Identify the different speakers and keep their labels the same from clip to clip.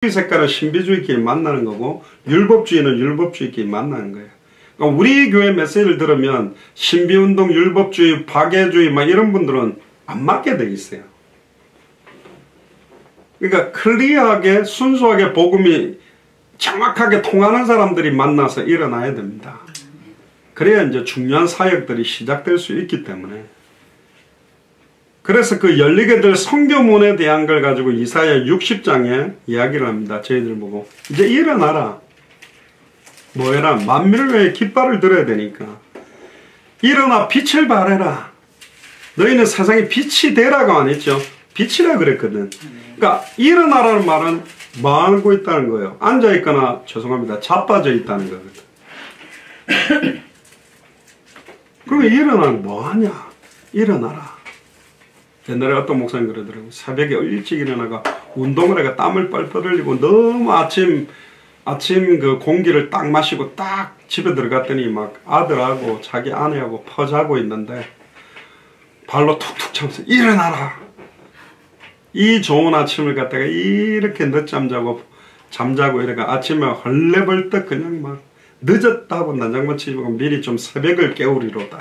Speaker 1: 색깔은 신비주의끼리 만나는 거고 율법주의는 율법주의끼리 만나는 거예요. 그러니까 우리 교회 메시지를 들으면 신비운동, 율법주의, 박애주의 막 이런 분들은 안 맞게 돼 있어요. 그러니까 클리어하게 순수하게 복음이 정확하게 통하는 사람들이 만나서 일어나야 됩니다. 그래야 이제 중요한 사역들이 시작될 수 있기 때문에. 그래서 그 열리게 될 성교문에 대한 걸 가지고 이사야 60장에 이야기를 합니다. 저희들 보고 이제 일어나라. 뭐해라? 만민을 깃발을 들어야 되니까. 일어나 빛을 발해라. 너희는 세상에 빛이 되라고 안 했죠. 빛이라 그랬거든. 그러니까 일어나라는 말은 뭐 하고 있다는 거예요. 앉아있거나 죄송합니다. 자빠져 있다는 거거든. 그러면 일어나면 뭐하냐? 일어나라. 옛날에 어떤 목사님 그러더라고요. 새벽에 일찍 일어나가 운동을 해가 땀을 뻘뻘 흘리고 너무 아침 그 공기를 딱 마시고 딱 집에 들어갔더니 막 아들하고 자기 아내하고 퍼자고 있는데 발로 툭툭 차면서 일어나라. 이 좋은 아침을 갖다가 이렇게 늦잠 잠자고 이래가 아침에 헐레벌떡 그냥 막 늦었다고 난장만 치고 미리 좀 새벽을 깨우리로다.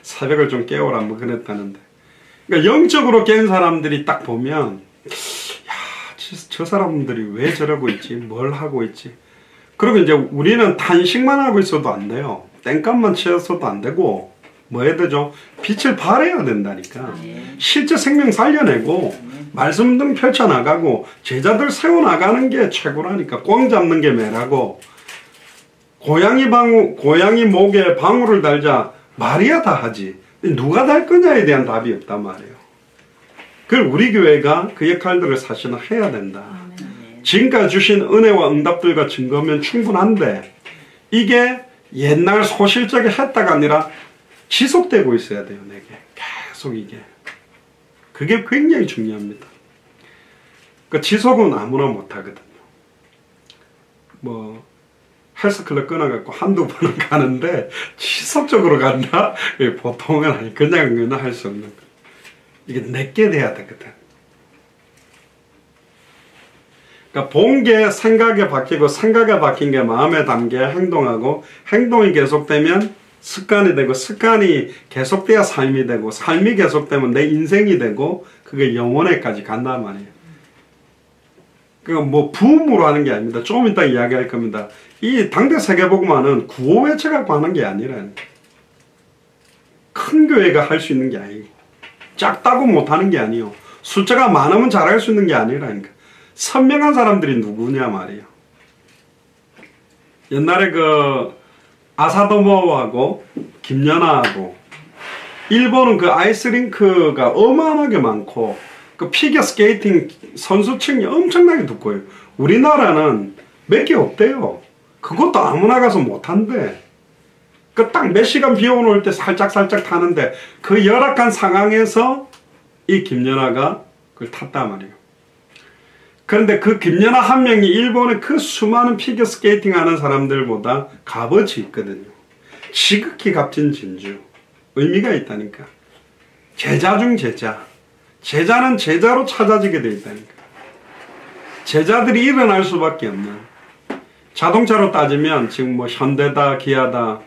Speaker 1: 새벽을 좀 깨우라 뭐 그랬다는데. 그러니까 영적으로 깬 사람들이 딱 보면 야, 저 사람들이 왜 저러고 있지? 뭘 하고 있지? 그리고 이제 우리는 탄식만 하고 있어도 안 돼요. 땡값만 채웠어도 안 되고 뭐 해야 되죠? 빛을 발해야 된다니까. 실제 생명 살려내고 말씀 등 펼쳐나가고 제자들 세워나가는 게 최고라니까. 꽝 잡는 게 매라고. 고양이 목에 방울을 달자 말이야 다 하지. 누가 달 거냐에 대한 답이 없단 말이에요. 그걸 우리 교회가 그 역할들을 사실은 해야 된다. 지금까지 주신 은혜와 응답들과 증거면 충분한데 이게 옛날 소실적에 했다가 아니라 지속되고 있어야 돼요. 내게 계속 이게. 그게 굉장히 중요합니다. 그 지속은 아무나 못하거든요. 뭐 헬스클럽 끊어갖고 한두 번은 가는데 지속적으로 간다? 보통은 아니 그냥 할 수 없는 거. 이게 내게 돼야 되거든. 그러니까 본 게 생각에 바뀌고 생각에 바뀐 게 마음에 담겨 행동하고 행동이 계속되면 습관이 되고 습관이 계속돼야 삶이 되고 삶이 계속되면 내 인생이 되고 그게 영혼에까지 간단 말이에요. 그러니까 뭐 부음으로 하는 게 아닙니다. 조금 이따 이야기할 겁니다. 이 당대 세계복음화는 구호 외쳐갖고 하는 게 아니라 큰 교회가 할 수 있는 게 아니고 작다고 못하는 게 아니에요. 숫자가 많으면 잘할 수 있는 게 아니라니까. 선명한 사람들이 누구냐 말이에요. 옛날에 그 아사도모하고 김연아하고 일본은 그 아이스링크가 어마어마하게 많고 그 피겨 스케이팅 선수층이 엄청나게 두꺼워요. 우리나라는 몇 개 없대요. 그것도 아무나 가서 못한대. 그 딱 몇 시간 비 오는 때 살짝 타는데 그 열악한 상황에서 이 김연아가 그걸 탔단 말이에요. 그런데 그 김연아 한 명이 일본의 그 수많은 피겨 스케이팅 하는 사람들보다 값어치 있거든요. 지극히 값진 진주. 의미가 있다니까. 제자 중 제자. 제자는 제자로 찾아지게 돼 있다니까. 제자들이 일어날 수밖에 없는. 자동차로 따지면 지금 뭐 현대다, 기아다,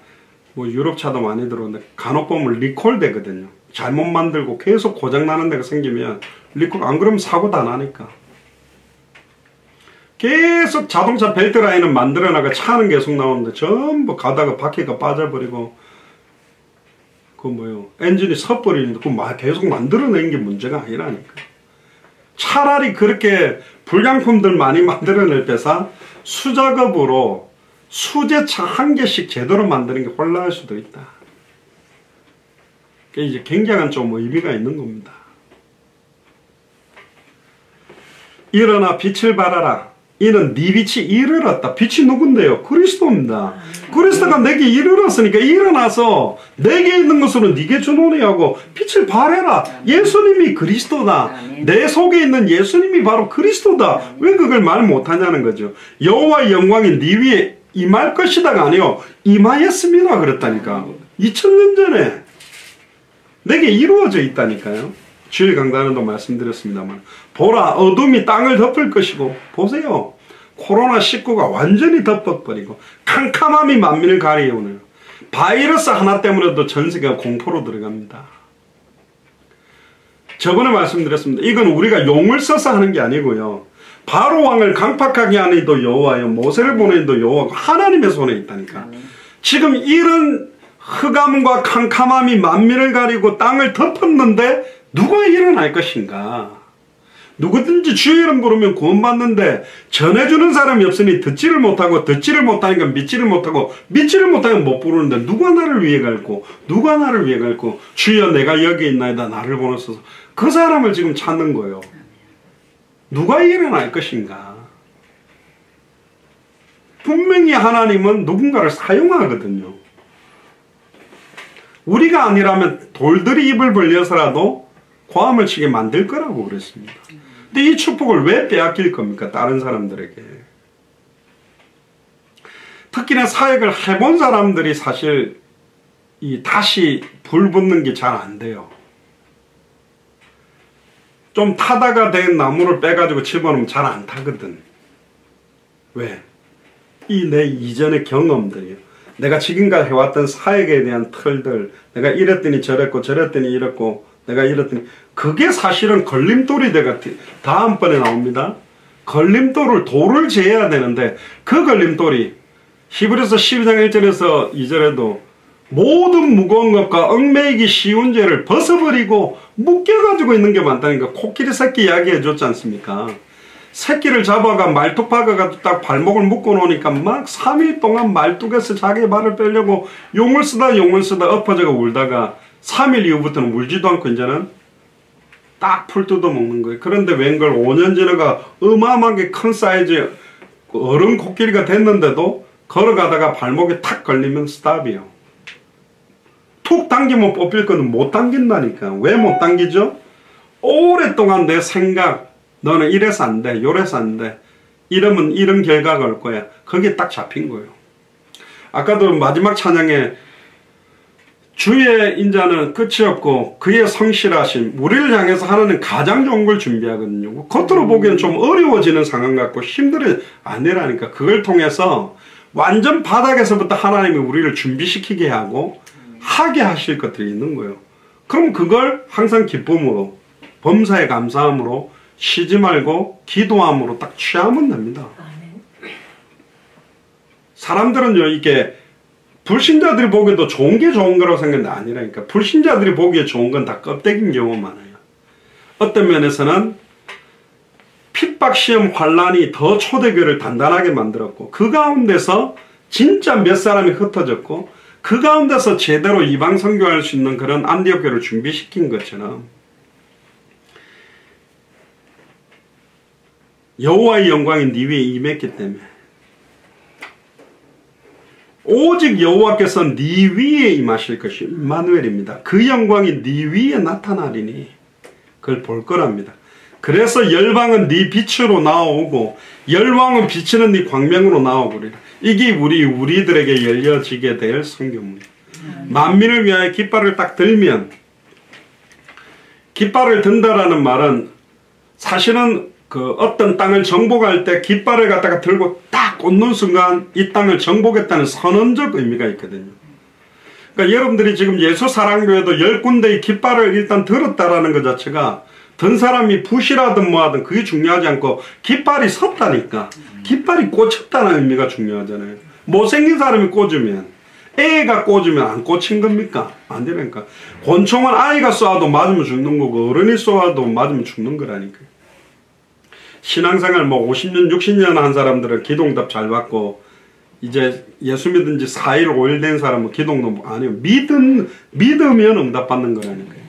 Speaker 1: 뭐 유럽차도 많이 들어오는데 간혹 보면 리콜 되거든요. 잘못 만들고 계속 고장나는 데가 생기면 리콜, 안 그러면 사고 다 나니까. 계속 자동차 벨트 라인은 만들어나가 차는 계속 나오는데 전부 가다가 바퀴가 빠져버리고 그 뭐요 엔진이 섣버리는데 그 계속 만들어내는 게 문제가 아니라니까. 차라리 그렇게 불량품들 많이 만들어낼 때사 수작업으로 수제차 한 개씩 제대로 만드는 게 홀라할 수도 있다. 그게 이제 굉장한 좀 의미가 있는 겁니다. 일어나 빛을 발하라. 이는 네 빛이 이르렀다. 빛이 누군데요? 그리스도입니다. 그리스도가 내게 이르렀으니까 일어나서 내게 있는 것으로 네게 주노니 하고 빛을 발해라. 예수님이 그리스도다. 내 속에 있는 예수님이 바로 그리스도다. 왜 그걸 말 못하냐는 거죠. 여호와의 영광이 네 위에 임할 것이다가 아니요 임하였습니다 그랬다니까. 2000년 전에 내게 이루어져 있다니까요. 주일 강단에도 말씀드렸습니다만 보라 어둠이 땅을 덮을 것이고 보세요. 코로나19가 완전히 덮어버리고 캄캄함이 만민을 가리우는 바이러스 하나 때문에도 전 세계가 공포로 들어갑니다. 저번에 말씀드렸습니다. 이건 우리가 용을 써서 하는 게 아니고요. 바로 왕을 강팍하게 하는 이도 여호와요, 모세를 보내는 이도 여호와고 하나님의 손에 있다니까. 지금 이런 흑암과 캄캄함이 만민을 가리고 땅을 덮었는데 누가 일어날 것인가? 누구든지 주의 이름 부르면 구원받는데 전해주는 사람이 없으니 듣지를 못하고 듣지를 못하니까 믿지를 못하고 믿지를 못하면 못 부르는데 누가 나를 위해 갈고 누가 나를 위해 갈고 주여 내가 여기 있나이다 나를 보내소서. 그 사람을 지금 찾는 거예요. 누가 일어날 것인가? 분명히 하나님은 누군가를 사용하거든요. 우리가 아니라면 돌들이 입을 벌려서라도 고함을 치게 만들 거라고 그랬습니다. 근데 이 축복을 왜 빼앗길 겁니까? 다른 사람들에게. 특히나 사역을 해본 사람들이 사실 다시 불 붙는 게 잘 안 돼요. 좀 타다가 된 나무를 빼가지고 집어넣으면 잘 안 타거든. 왜? 내 이전의 경험들이요. 내가 지금까지 해왔던 사역에 대한 틀들, 내가 이랬더니 저랬고 저랬더니 이랬고 내가 이랬더니 그게 사실은 걸림돌이 돼가 다음번에 나옵니다. 돌을 재야 되는데 그 걸림돌이 히브리서 12장 1절에서 2절에도 모든 무거운 것과 얽매이기 쉬운 죄를 벗어버리고 묶여가지고 있는 게 많다니까. 코끼리 새끼 이야기해 줬지 않습니까? 새끼를 잡아가 말뚝 박아가지고 딱 발목을 묶어 놓으니까 막 3일 동안 말뚝에서 자기 발을 빼려고 용을 쓰다 엎어져가 울다가 3일 이후부터는 울지도 않고 이제는 딱 풀 뜯어 먹는 거예요. 그런데 웬걸 5년 지나가 어마어마하게 큰 사이즈 어른 코끼리가 됐는데도 걸어가다가 발목에 탁 걸리면 스탑이요. 툭 당기면 뽑힐 거는 못 당긴다니까. 왜 못 당기죠? 오랫동안 내 생각, 너는 이래서 안 돼, 요래서 안 돼, 이러면 이런 결과가 올 거야. 거기에 딱 잡힌 거예요. 아까도 마지막 찬양에 주의 인자는 끝이 없고 그의 성실하심, 우리를 향해서 하나는 가장 좋은 걸 준비하거든요. 겉으로 보기엔 좀 어려워지는 상황 같고 힘들어 아니라니까. 그걸 통해서 완전 바닥에서부터 하나님이 우리를 준비시키게 하고 하게 하실 것들이 있는 거예요. 그럼 그걸 항상 기쁨으로, 범사에 감사함으로, 쉬지 말고 기도함으로 딱 취하면 됩니다. 사람들은요, 이게 불신자들이 보기에도 좋은 게 좋은 거라고 생각하는데 아니라니까. 불신자들이 보기에 좋은 건 다 껍데기인 경우가 많아요. 어떤 면에서는 핍박, 시험, 환란이 더 초대교회를 단단하게 만들었고, 그 가운데서 진짜 몇 사람이 흩어졌고, 그 가운데서 제대로 이방 선교할 수 있는 그런 안디옥 교회를 준비시킨 것처럼 여호와의 영광이 네 위에 임했기 때문에, 오직 여호와께서 네 위에 임하실 것이 임마누엘입니다. 그 영광이 네 위에 나타나리니 그걸 볼 거랍니다. 그래서 열방은 네 빛으로 나오고 열왕은 비치는 네 광명으로 나오고, 이게 우리들에게 열려지게 될 성경입니다. 만민을 위하여 깃발을 딱 들면, 깃발을 든다라는 말은 사실은 어떤 땅을 정복할 때 깃발을 갖다가 들고 딱 꽂는 순간 이 땅을 정복했다는 선언적 의미가 있거든요. 그러니까 여러분들이 지금 예수사랑교회도 10군데의 깃발을 일단 들었다라는 것 자체가 든 사람이 붓이라든 뭐하든 그게 중요하지 않고 깃발이 섰다니까. 깃발이 꽂혔다는 의미가 중요하잖아요. 못생긴 사람이 꽂으면, 애가 꽂으면 안 꽂힌 겁니까? 안 되니까. 권총은 아이가 쏘아도 맞으면 죽는 거고 어른이 쏘아도 맞으면 죽는 거라니까요. 신앙생활 50년 60년 한 사람들은 기도응답 잘 받고, 이제 예수 믿은 지 4일 5일 된 사람은 기도응답 안 해요. 믿으면 응답 받는 거라니까요.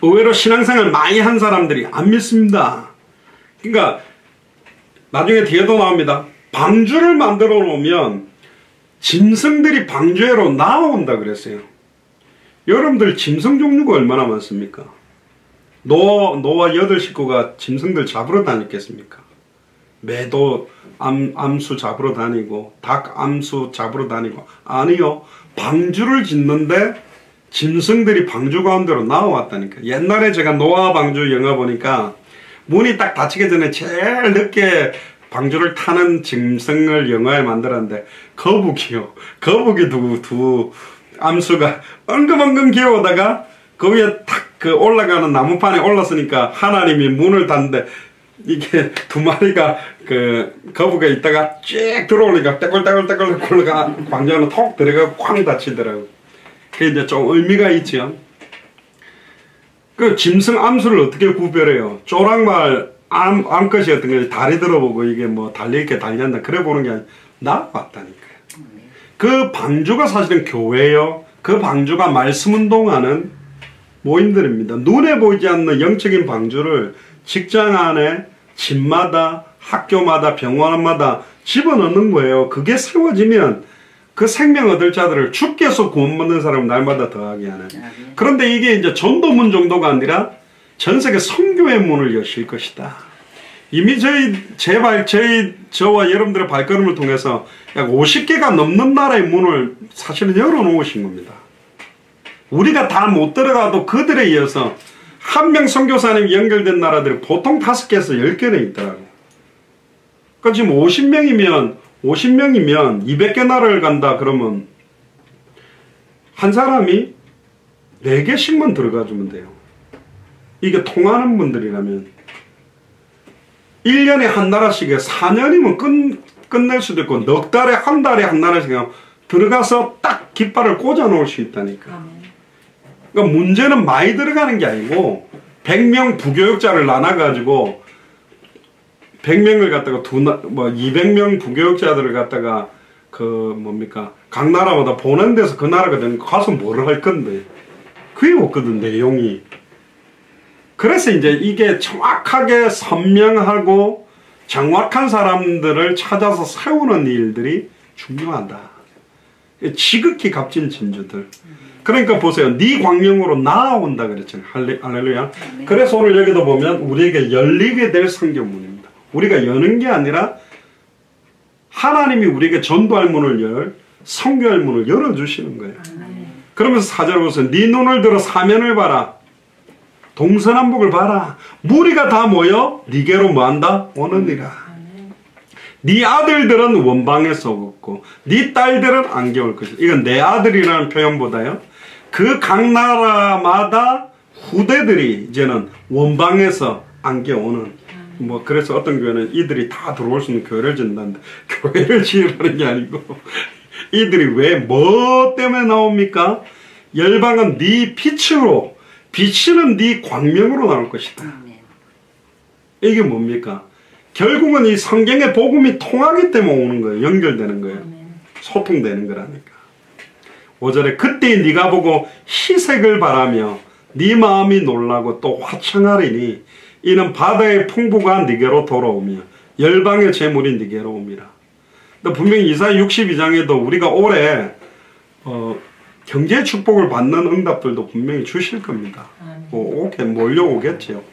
Speaker 1: 의외로 신앙생활 많이 한 사람들이 안 믿습니다. 그러니까 나중에 뒤에도 나옵니다. 방주를 만들어 놓으면 짐승들이 방주에로 나온다 그랬어요. 여러분들 짐승 종류가 얼마나 많습니까? 노아 8식구가 짐승들 잡으러 다녔겠습니까? 매도 암수 잡으러 다니고 닭 암수 잡으러 다니고. 아니요. 방주를 짓는데 짐승들이 방주 가운데로 나와왔다니까. 옛날에 제가 노아 방주 영화 보니까 문이 딱 닫히기 전에 제일 늦게 방주를 타는 짐승을 영화에 만들었는데 거북이요. 거북이 두 암수가 엉금엉금 기어오다가 거기에 탁 그 올라가는 나무판에 올랐으니까 하나님이 문을 닫는데 이게 두 마리가 그 거북이가 있다가 쭉 들어오니까 떼굴떼굴떼굴 굴러가 방주 안에 톡 들어가고 쾅 닫히더라고. 그게 이제 좀 의미가 있죠. 그 짐승 암수를 어떻게 구별해요? 쪼랑말 암컷이었던 게 다리 들어보고 이게 뭐 달릴게 달렸나 그래 보는 게 아니라 나왔다니까요. 그 방주가 사실은 교회요. 그 방주가 말씀 운동하는 모임들입니다. 눈에 보이지 않는 영적인 방주를 직장 안에 집마다 학교마다 병원마다 집어넣는 거예요. 그게 세워지면 그 생명 얻을 자들을 주께서 구원받는 사람을 날마다 더하게 하는. 그런데 이게 이제 전도문 정도가 아니라 전 세계 선교의 문을 여실 것이다. 이미 저와 여러분들의 발걸음을 통해서 약 50개가 넘는 나라의 문을 사실은 열어놓으신 겁니다. 우리가 다 못 들어가도 그들에 이어서 한 명 선교사님이 연결된 나라들이 보통 5개에서 10개는 있더라고. 그러니까 지금 50명이면 200개 나라를 간다 그러면 한 사람이 4개씩만 들어가주면 돼요. 이게 통하는 분들이라면 1년에 한 나라씩에 4년이면 끝낼 수도 있고 넉 달에 한 달에 한 나라씩 들어가서 딱 깃발을 꽂아 놓을 수 있다니까. 그러니까 문제는 많이 들어가는 게 아니고 100명 부교육자를 나눠가지고 100명을 갖다가 200명 부교육자들을 갖다가 각 나라마다 보낸 데서 그 나라가 되는 가서 뭐를 할 건데 그게 없거든 내용이. 그래서 이제 이게 정확하게 선명하고 정확한 사람들을 찾아서 세우는 일들이 중요하다. 지극히 값진 진주들. 그러니까 보세요. 네 광명으로 나아온다 그랬잖아요. 할렐루야. 그래서 오늘 여기도 보면 우리에게 열리게 될 성경문입니다. 우리가 여는 게 아니라 하나님이 우리에게 전도할 문을 선교할 문을 열어주시는 거예요. 그러면서 4절 보세요. 네 눈을 들어 사면을 봐라. 동서남북을 봐라. 무리가 다 모여 네게로 뭐한다? 오느니라. 네 아들들은 원방에서 오고 네 딸들은 안개 올 것이다. 이건 내 아들이라는 표현보다요. 그 각 나라마다 후대들이 이제는 원방에서 안개 오는 그래서 어떤 교회는 이들이 다 들어올 수 있는 교회를 짓는다는데 교회를 지으라는 게 아니고 이들이 왜 뭐 때문에 나옵니까? 열방은 네 빛으로 비치는 네 광명으로 나올 것이다. 이게 뭡니까? 결국은 이 성경의 복음이 통하기 때문에 오는 거예요. 연결되는 거예요. 소통되는 거라니까. 5절에 그때 네가 보고 희색을 바라며 네 마음이 놀라고 또 화창하리니 이는 바다의 풍부가 네게로 돌아오며 열방의 재물이 네게로 옵니다. 근데 분명히 이사야 62장에도 우리가 올해 경제 축복을 받는 응답들도 분명히 주실 겁니다. 몰려오겠죠.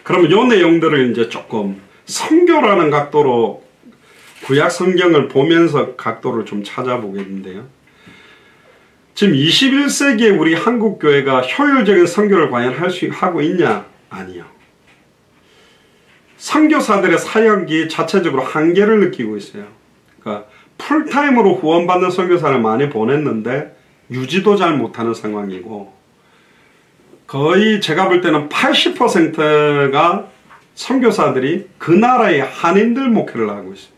Speaker 1: 그럼 이 내용들을 이제 조금 선교라는 각도로 구약 성경을 보면서 각도를 좀 찾아보겠는데요. 지금 21세기에 우리 한국 교회가 효율적인 선교를 과연 하고 있냐? 아니요. 선교사들의 사역이 자체적으로 한계를 느끼고 있어요. 그러니까 풀타임으로 후원받는 선교사를 많이 보냈는데 유지도 잘 못하는 상황이고 거의 제가 볼 때는 80%가 선교사들이 그 나라의 한인들 목회를 하고 있어요.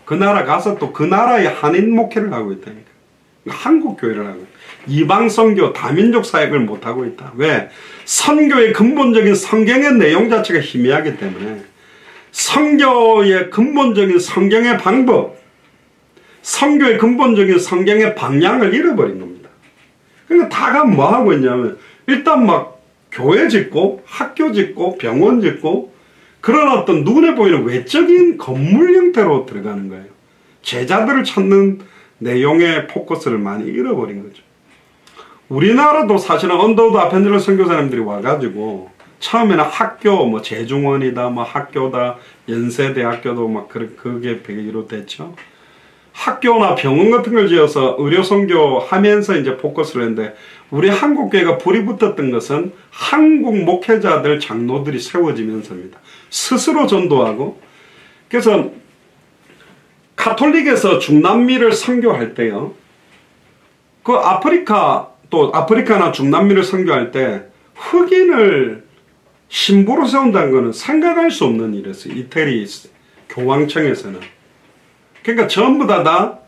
Speaker 1: 그 나라 가서 또 그 나라의 한인 목회를 하고 있다니까. 한국 교회를 하고 이방 선교 다민족 사역을 못하고 있다. 왜? 선교의 근본적인 성경의 내용 자체가 희미하기 때문에 선교의 근본적인 성경의 방법, 선교의 근본적인 성경의 방향을 잃어버린 겁니다. 그러니까 다가 뭐 하고 있냐면 일단 막 교회 짓고 학교 짓고 병원 짓고 그런 어떤 눈에 보이는 외적인 건물 형태로 들어가는 거예요. 제자들을 찾는 내용의 포커스를 많이 잃어버린 거죠. 우리나라도 사실은 언더우드 아펜젤러 선교사님들이 와가지고 처음에는 학교 재중원이다 학교다 연세대학교도 그게 배기로 됐죠. 학교나 병원 같은 걸 지어서 의료 선교 하면서 이제 포커스를 했는데, 우리 한국교회가 불이 붙었던 것은 한국 목회자들, 장로들이 세워지면서입니다. 스스로 전도하고. 그래서 가톨릭에서 중남미를 선교할 때요, 그 아프리카나 중남미를 선교할 때 흑인을 신부로 세운다는 것은 생각할 수 없는 일이었어요. 이태리 교황청에서는. 그러니까 전부 다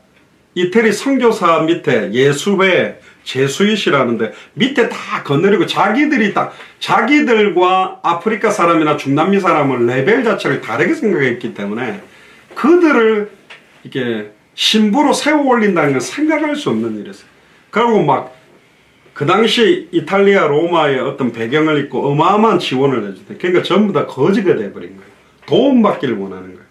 Speaker 1: 이태리 선교사 밑에 예수회, 제수잇이라는데 밑에 다 거느리고 자기들과 아프리카 사람이나 중남미 사람은 레벨 자체를 다르게 생각했기 때문에 그들을 이게 신부로 세워 올린다는 건 생각할 수 없는 일이었어요. 그리고 막 그 당시 이탈리아 로마의 어떤 배경을 입고 어마어마한 지원을 해주대. 그러니까 전부 다 거지가 돼버린 거예요. 도움받기를 원하는 거예요.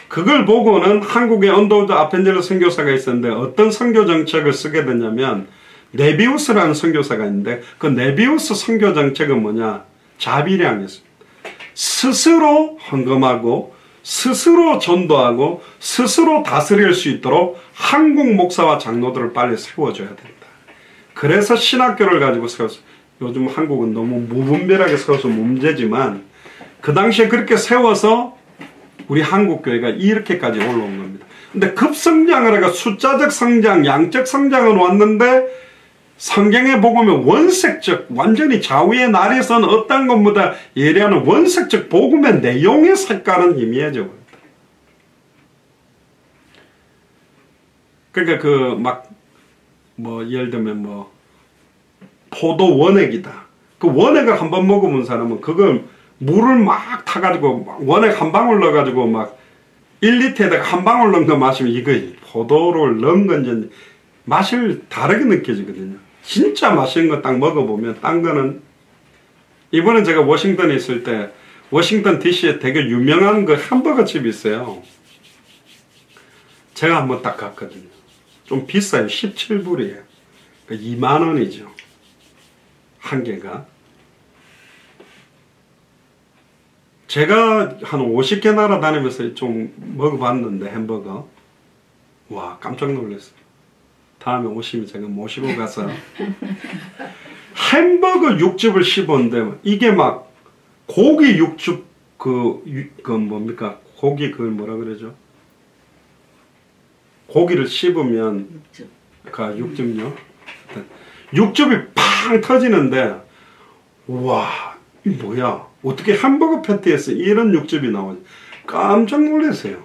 Speaker 1: 그걸 보고는 한국에 언더우드 아펜젤러 선교사가 있었는데 어떤 선교 정책을 쓰게 됐냐면, 네비우스라는 선교사가 있는데 그 네비우스 선교 정책은 뭐냐? 자비량이었습니다. 스스로 헌금하고 스스로 전도하고 스스로 다스릴 수 있도록 한국 목사와 장로들을 빨리 세워줘야 된다. 그래서 신학교를 가지고 세웠어요. 요즘 한국은 너무 무분별하게 세워서 문제지만 그 당시에 그렇게 세워서 우리 한국교회가 이렇게까지 올라온 겁니다. 근데 급성장을 해가 숫자적 성장, 양적 성장은 왔는데 성경에 보면 원색적, 완전히 좌우의 날이 선 어떤 것보다 예리하는 원색적 복음의 내용의 색깔은 희미해져 버렸다. 그러니까 예를 들면 포도 원액이다. 그 원액을 한번 먹어본 사람은 그걸 물을 막 타가지고 원액 한 방울 넣어가지고 막 1리터에다가 한 방울 넣은 거 마시면 이거 포도를 넣은 건지 맛을 다르게 느껴지거든요. 진짜 맛있는 거 딱 먹어보면 딴 거는, 이번에 제가 워싱턴에 있을 때 워싱턴 DC에 되게 유명한 그 햄버거 집이 있어요. 제가 한번 딱 갔거든요. 좀 비싸요. 17불이에요. 2만원이죠. 한 개가. 제가 한 50개 나라 다니면서 좀 먹어봤는데 햄버거. 와, 깜짝 놀랐어요. 다음에 오시면 제가 모시고 가서 햄버거 육즙을 씹었는데 이게 막 고기 육즙 뭡니까? 고기 그걸 뭐라 그러죠? 고기를 씹으면 육즙요. 육즙이 팡 터지는데, 와, 이 뭐야? 어떻게 햄버거 패티에서 이런 육즙이 나오지? 깜짝 놀랐어요.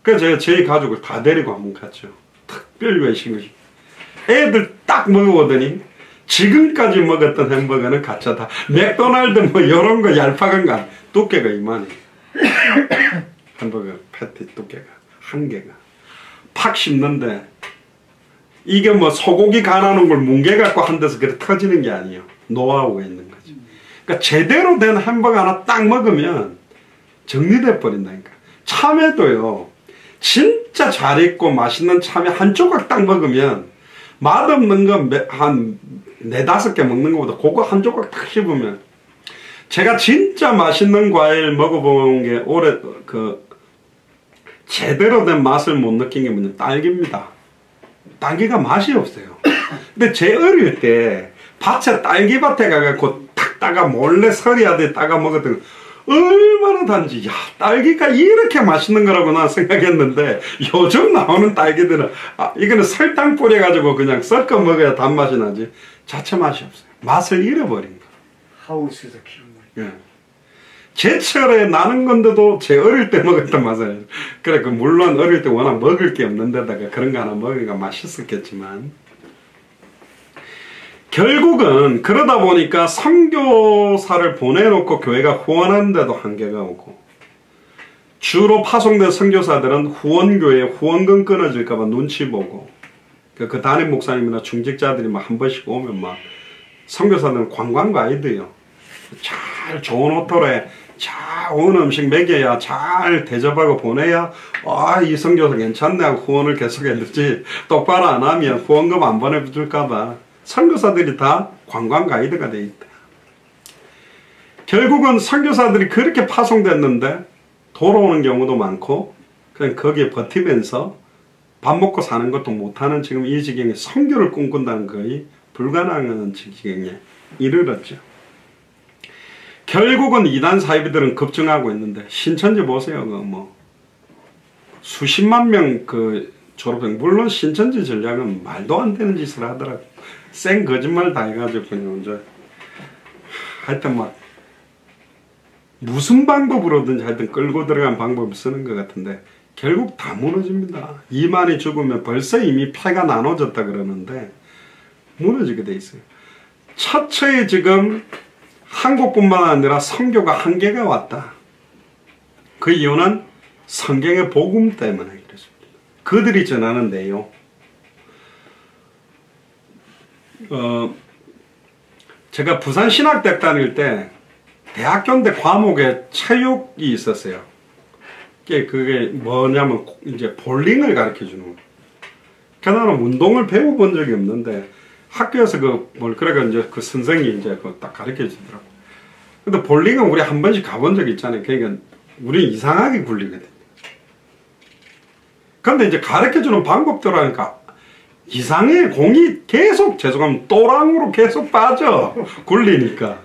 Speaker 1: 그래서 제가 저희 가족을 다 데리고 한번 갔죠. 특별 외식을. 애들 딱 먹어보더니 지금까지 먹었던 햄버거는 가짜 다. 맥도날드 이런 거 얄팍한 거 두께가 이만해. 햄버거 패티 두께가 한 개가. 팍 씹는데 이게 소고기 갈아놓은 걸 뭉개 갖고 한 데서 그래 터지는 게 아니에요. 노하우가 있는 거죠. 그러니까 제대로 된 햄버거 하나 딱 먹으면 정리돼 버린다니까. 참외도요. 진짜 잘 익고 맛있는 참외 한 조각 딱 먹으면 맛없는 거 한 4-5개 먹는 것보다 그거 한 조각 딱 씹으면. 제가 진짜 맛있는 과일 먹어본 게 올해 제대로 된 맛을 못 느낀 게 뭐냐면 딸기입니다. 딸기가 맛이 없어요. 근데 제 어릴 때 밭에 딸기밭에 가서 탁 따가 몰래 서리하듯 따가 먹었던 거 얼마나 단지, 야, 딸기가 이렇게 맛있는 거라고 난 생각했는데 요즘 나오는 딸기들은 이거는 설탕 뿌려가지고 그냥 섞어 먹어야 단맛이 나지 자체 맛이 없어요. 맛을 잃어버린 거.
Speaker 2: 하우스에서 키우는 거.
Speaker 1: 예. 제철에 나는 건데도 제 어릴 때 먹었던 맛을. 그래, 물론 어릴 때 워낙 먹을 게 없는데다가 그런 거 하나 먹으니까 맛있었겠지만, 결국은 그러다 보니까 선교사를 보내놓고 교회가 후원하는데도 한계가 오고, 주로 파송된 선교사들은 후원교회에 후원금 끊어질까봐 눈치 보고, 그 담임 목사님이나 중직자들이 한 번씩 오면 선교사들은 관광 가이드요. 잘 좋은 호텔에 잘 좋은 음식 먹여야 잘 대접하고 보내야 이 선교사 괜찮네 하고 후원을 계속했는지, 똑바로 안 하면 후원금 안 보내줄까봐 선교사들이 다 관광 가이드가 돼 있다. 결국은 선교사들이 그렇게 파송됐는데 돌아오는 경우도 많고, 그냥 거기에 버티면서 밥 먹고 사는 것도 못하는 지금 이 지경에 선교를 꿈꾼다는 거의 불가능한 지경에 이르렀죠. 결국은 이단 사이비들은 급증하고 있는데 신천지 보세요. 그 뭐 수십만 명 그 졸업생, 물론 신천지 전략은 말도 안 되는 짓을 하더라고. 생 거짓말 다 해가지고 그냥 이제 하여튼 막 무슨 방법으로든지 하여튼 끌고 들어간 방법을 쓰는 것 같은데 결국 다 무너집니다. 이만희 죽으면 벌써 이미 패가 나눠졌다 그러는데 무너지게 돼 있어요. 차처에 지금 한국뿐만 아니라 선교가 한계가 왔다. 그 이유는 성경의 복음 때문에 그렇습니다. 그들이 전하는데요. 제가 부산신학대학 다닐 때 대학교인데 과목에 체육이 있었어요. 그게 뭐냐면 이제 볼링을 가르쳐 주는 거예요. 나는 운동을 배워본 적이 없는데 학교에서 그래가 이제 그 선생이 이제 딱 가르쳐 주더라고. 근데 볼링은 우리 한 번씩 가본 적 있잖아요. 그러니까 우리 이상하게 굴리거든. 근데 이제 가르쳐 주는 방법대로 하니까 이상해. 공이 계속 죄송하면 또랑으로 계속 빠져. 굴리니까.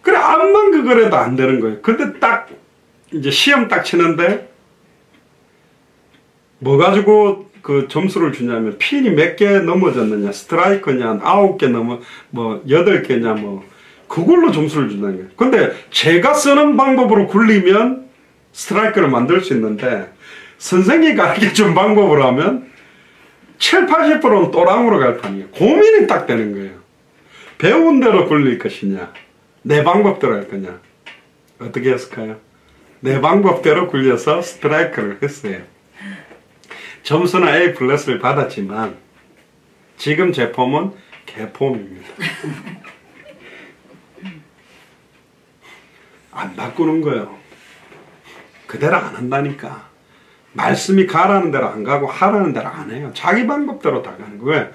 Speaker 1: 그래 암만 그거라도 안 되는 거예요. 근데 딱 이제 시험 딱 치는데 뭐 가지고 그 점수를 주냐면 핀이 몇 개 넘어졌느냐, 스트라이크냐, 9개 넘어 뭐 8개냐 뭐 그걸로 점수를 준다는 거예요. 근데 제가 쓰는 방법으로 굴리면 스트라이크를 만들 수 있는데 선생님이 가르쳐준 방법으로 하면 7, 80%는 또랑으로 갈 판이에요. 고민이 딱 되는 거예요. 배운 대로 굴릴 것이냐, 내 방법대로 할 거냐. 어떻게 했을까요? 내 방법대로 굴려서 스트라이크를 했어요. 점수는 A 플러스를 받았지만 지금 제 폼은 개폼입니다. 안 바꾸는 거예요. 그대로 안 한다니까. 말씀이 가라는 대로 안 가고 하라는 대로 안 해요. 자기 방법대로 다 가는 거예요. 왜?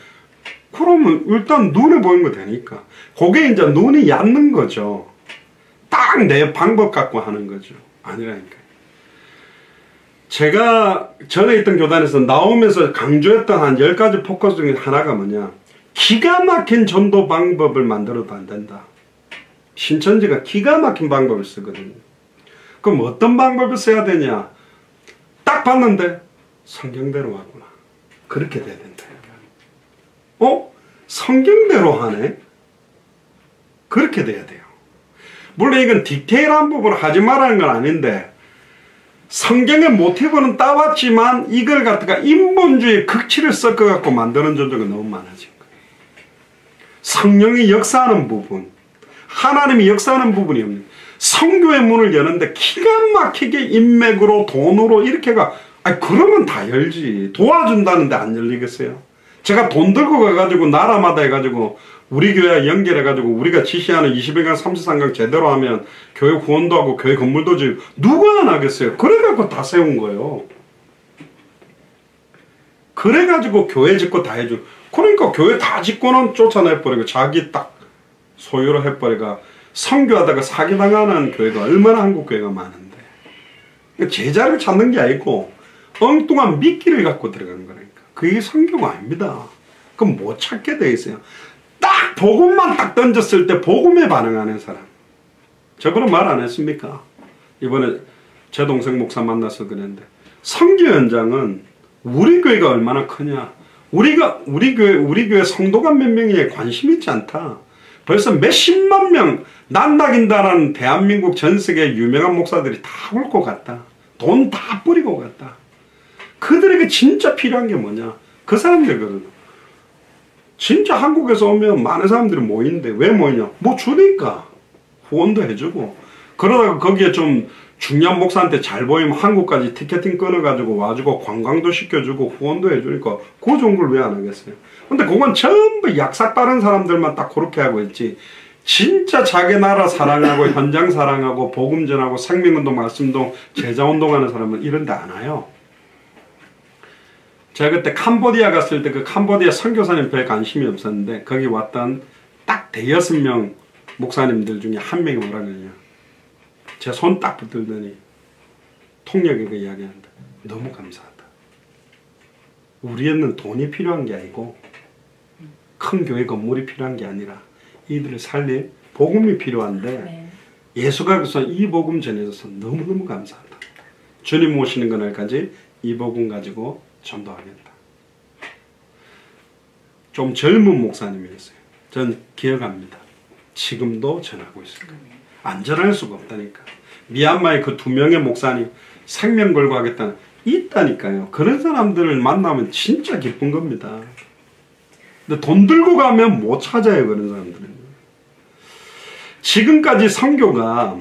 Speaker 1: 그러면 일단 눈에 보이는 거 되니까. 그게 이제 눈이 얕는 거죠. 딱 내 방법 갖고 하는 거죠. 아니라니까. 제가 전에 있던 교단에서 나오면서 강조했던 한 10가지 포커스 중에 하나가 뭐냐. 기가 막힌 전도 방법을 만들어도 안 된다. 신천지가 기가 막힌 방법을 쓰거든요. 그럼 어떤 방법을 써야 되냐. 딱 봤는데 성경대로 하구나. 그렇게 돼야 된다. 성경대로 하네? 그렇게 돼야 돼요. 물론 이건 디테일한 부분을 하지 말라는 건 아닌데 성경의 모티브는 따왔지만 이걸 갖다가 인본주의 극치를 섞어갖고 만드는 조직이 너무 많아진 거예요. 성령이 역사하는 부분, 하나님이 역사하는 부분이 없는 성교의 문을 여는데 기가 막히게 인맥으로 돈으로 이렇게가 그러면 다 열지. 도와준다는데 안 열리겠어요? 제가 돈 들고 가가지고 나라마다 해가지고 우리 교회 연결해가지고 우리가 지시하는 21강 33강 제대로 하면 교회 후원도 하고 교회 건물도 지고 누가 안 하겠어요? 그래갖고 다 세운 거예요. 그래가지고 교회 짓고 다 해줘. 그러니까 교회 다 짓고는 쫓아내버리고 자기 딱 소유로 해버리가 선교하다가 사기당하는 교회가 얼마나 한국 교회가 많은데. 제자를 찾는 게 아니고 엉뚱한 미끼를 갖고 들어간 거라니까. 그게 선교가 아닙니다. 그럼 못 찾게 돼 있어요. 딱 복음만 딱 던졌을 때 복음에 반응하는 사람. 저번에 말 안 했습니까? 이번에 제 동생 목사 만나서 그랬는데 선교 현장은 우리 교회가 얼마나 크냐. 우리 교회 성도가 몇 명에 관심 있지 않다. 벌써 몇십만 명 난다긴다라는 대한민국 전 세계 유명한 목사들이 다 올 것 같다. 돈 다 뿌리고 갔다. 그들에게 진짜 필요한 게 뭐냐. 그 사람들거든. 진짜 한국에서 오면 많은 사람들이 모이는데 왜 모이냐. 뭐 주니까. 후원도 해주고. 그러다가 거기에 좀 중요한 목사한테 잘 보이면 한국까지 티켓팅 끊어가지고 와주고 관광도 시켜주고 후원도 해주니까 그 좋은 걸 왜 안 하겠어요. 근데 그건 전부 약삭 빠른 사람들만 딱 그렇게 하고 있지. 진짜 자기 나라 사랑하고 현장 사랑하고 복음 전하고 생명운동 말씀운동 제자운동 하는 사람은 이런 데 안 와요. 제가 그때 캄보디아 갔을 때 그 캄보디아 선교사님 별 관심이 없었는데 거기 왔던 딱 대여섯 명 목사님들 중에 한 명이 뭐라 그러냐. 제 손 딱 붙들더니 통역이가 이야기한다. 너무 감사하다. 우리에는 돈이 필요한 게 아니고 큰 교회 건물이 필요한 게 아니라 이들을 살릴 복음이 필요한데
Speaker 3: 네.
Speaker 1: 예수가 그래서 이 복음 전해줘서 너무너무 감사하다. 주님 오시는 그날까지 이 복음 가지고 전도하겠다. 좀 젊은 목사님이었어요. 전 기억합니다. 지금도 전하고 있습니다. 안 전할 수가 없다니까. 미얀마의 그 2명의 목사님 생명 걸고 하겠다는 있다니까요. 그런 사람들을 만나면 진짜 기쁜 겁니다. 근데 돈 들고 가면 못 찾아요. 그런 사람들은. 지금까지 선교가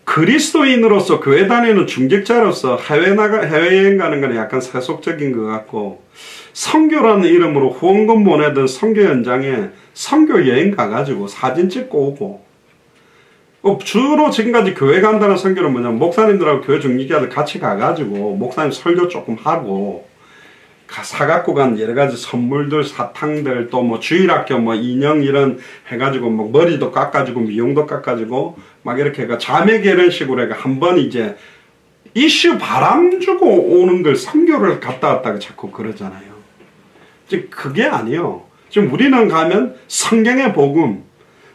Speaker 1: 그리스도인으로서 교회 다니는 중직자로서 해외여행 가는 건 약간 세속적인 것 같고, 선교라는 이름으로 후원금 보내던 선교 현장에 선교 여행 가가지고 사진 찍고 오고, 주로 지금까지 교회 간다는 선교는 뭐냐면 목사님들하고 교회 중직자들 같이 가가지고 목사님 설교 조금 하고 사갖고 간 여러가지 선물들, 사탕들, 또 뭐 주일학교 뭐 인형 이런 해가지고 뭐 머리도 깎아주고 미용도 깎아주고 막 이렇게 해가 자매 결혼식으로 해가 한번 이제 이슈 바람 주고 오는 걸 선교를 갔다 왔다고 자꾸 그러잖아요. 지금 그게 아니에요. 지금 우리는 가면 성경의 복음,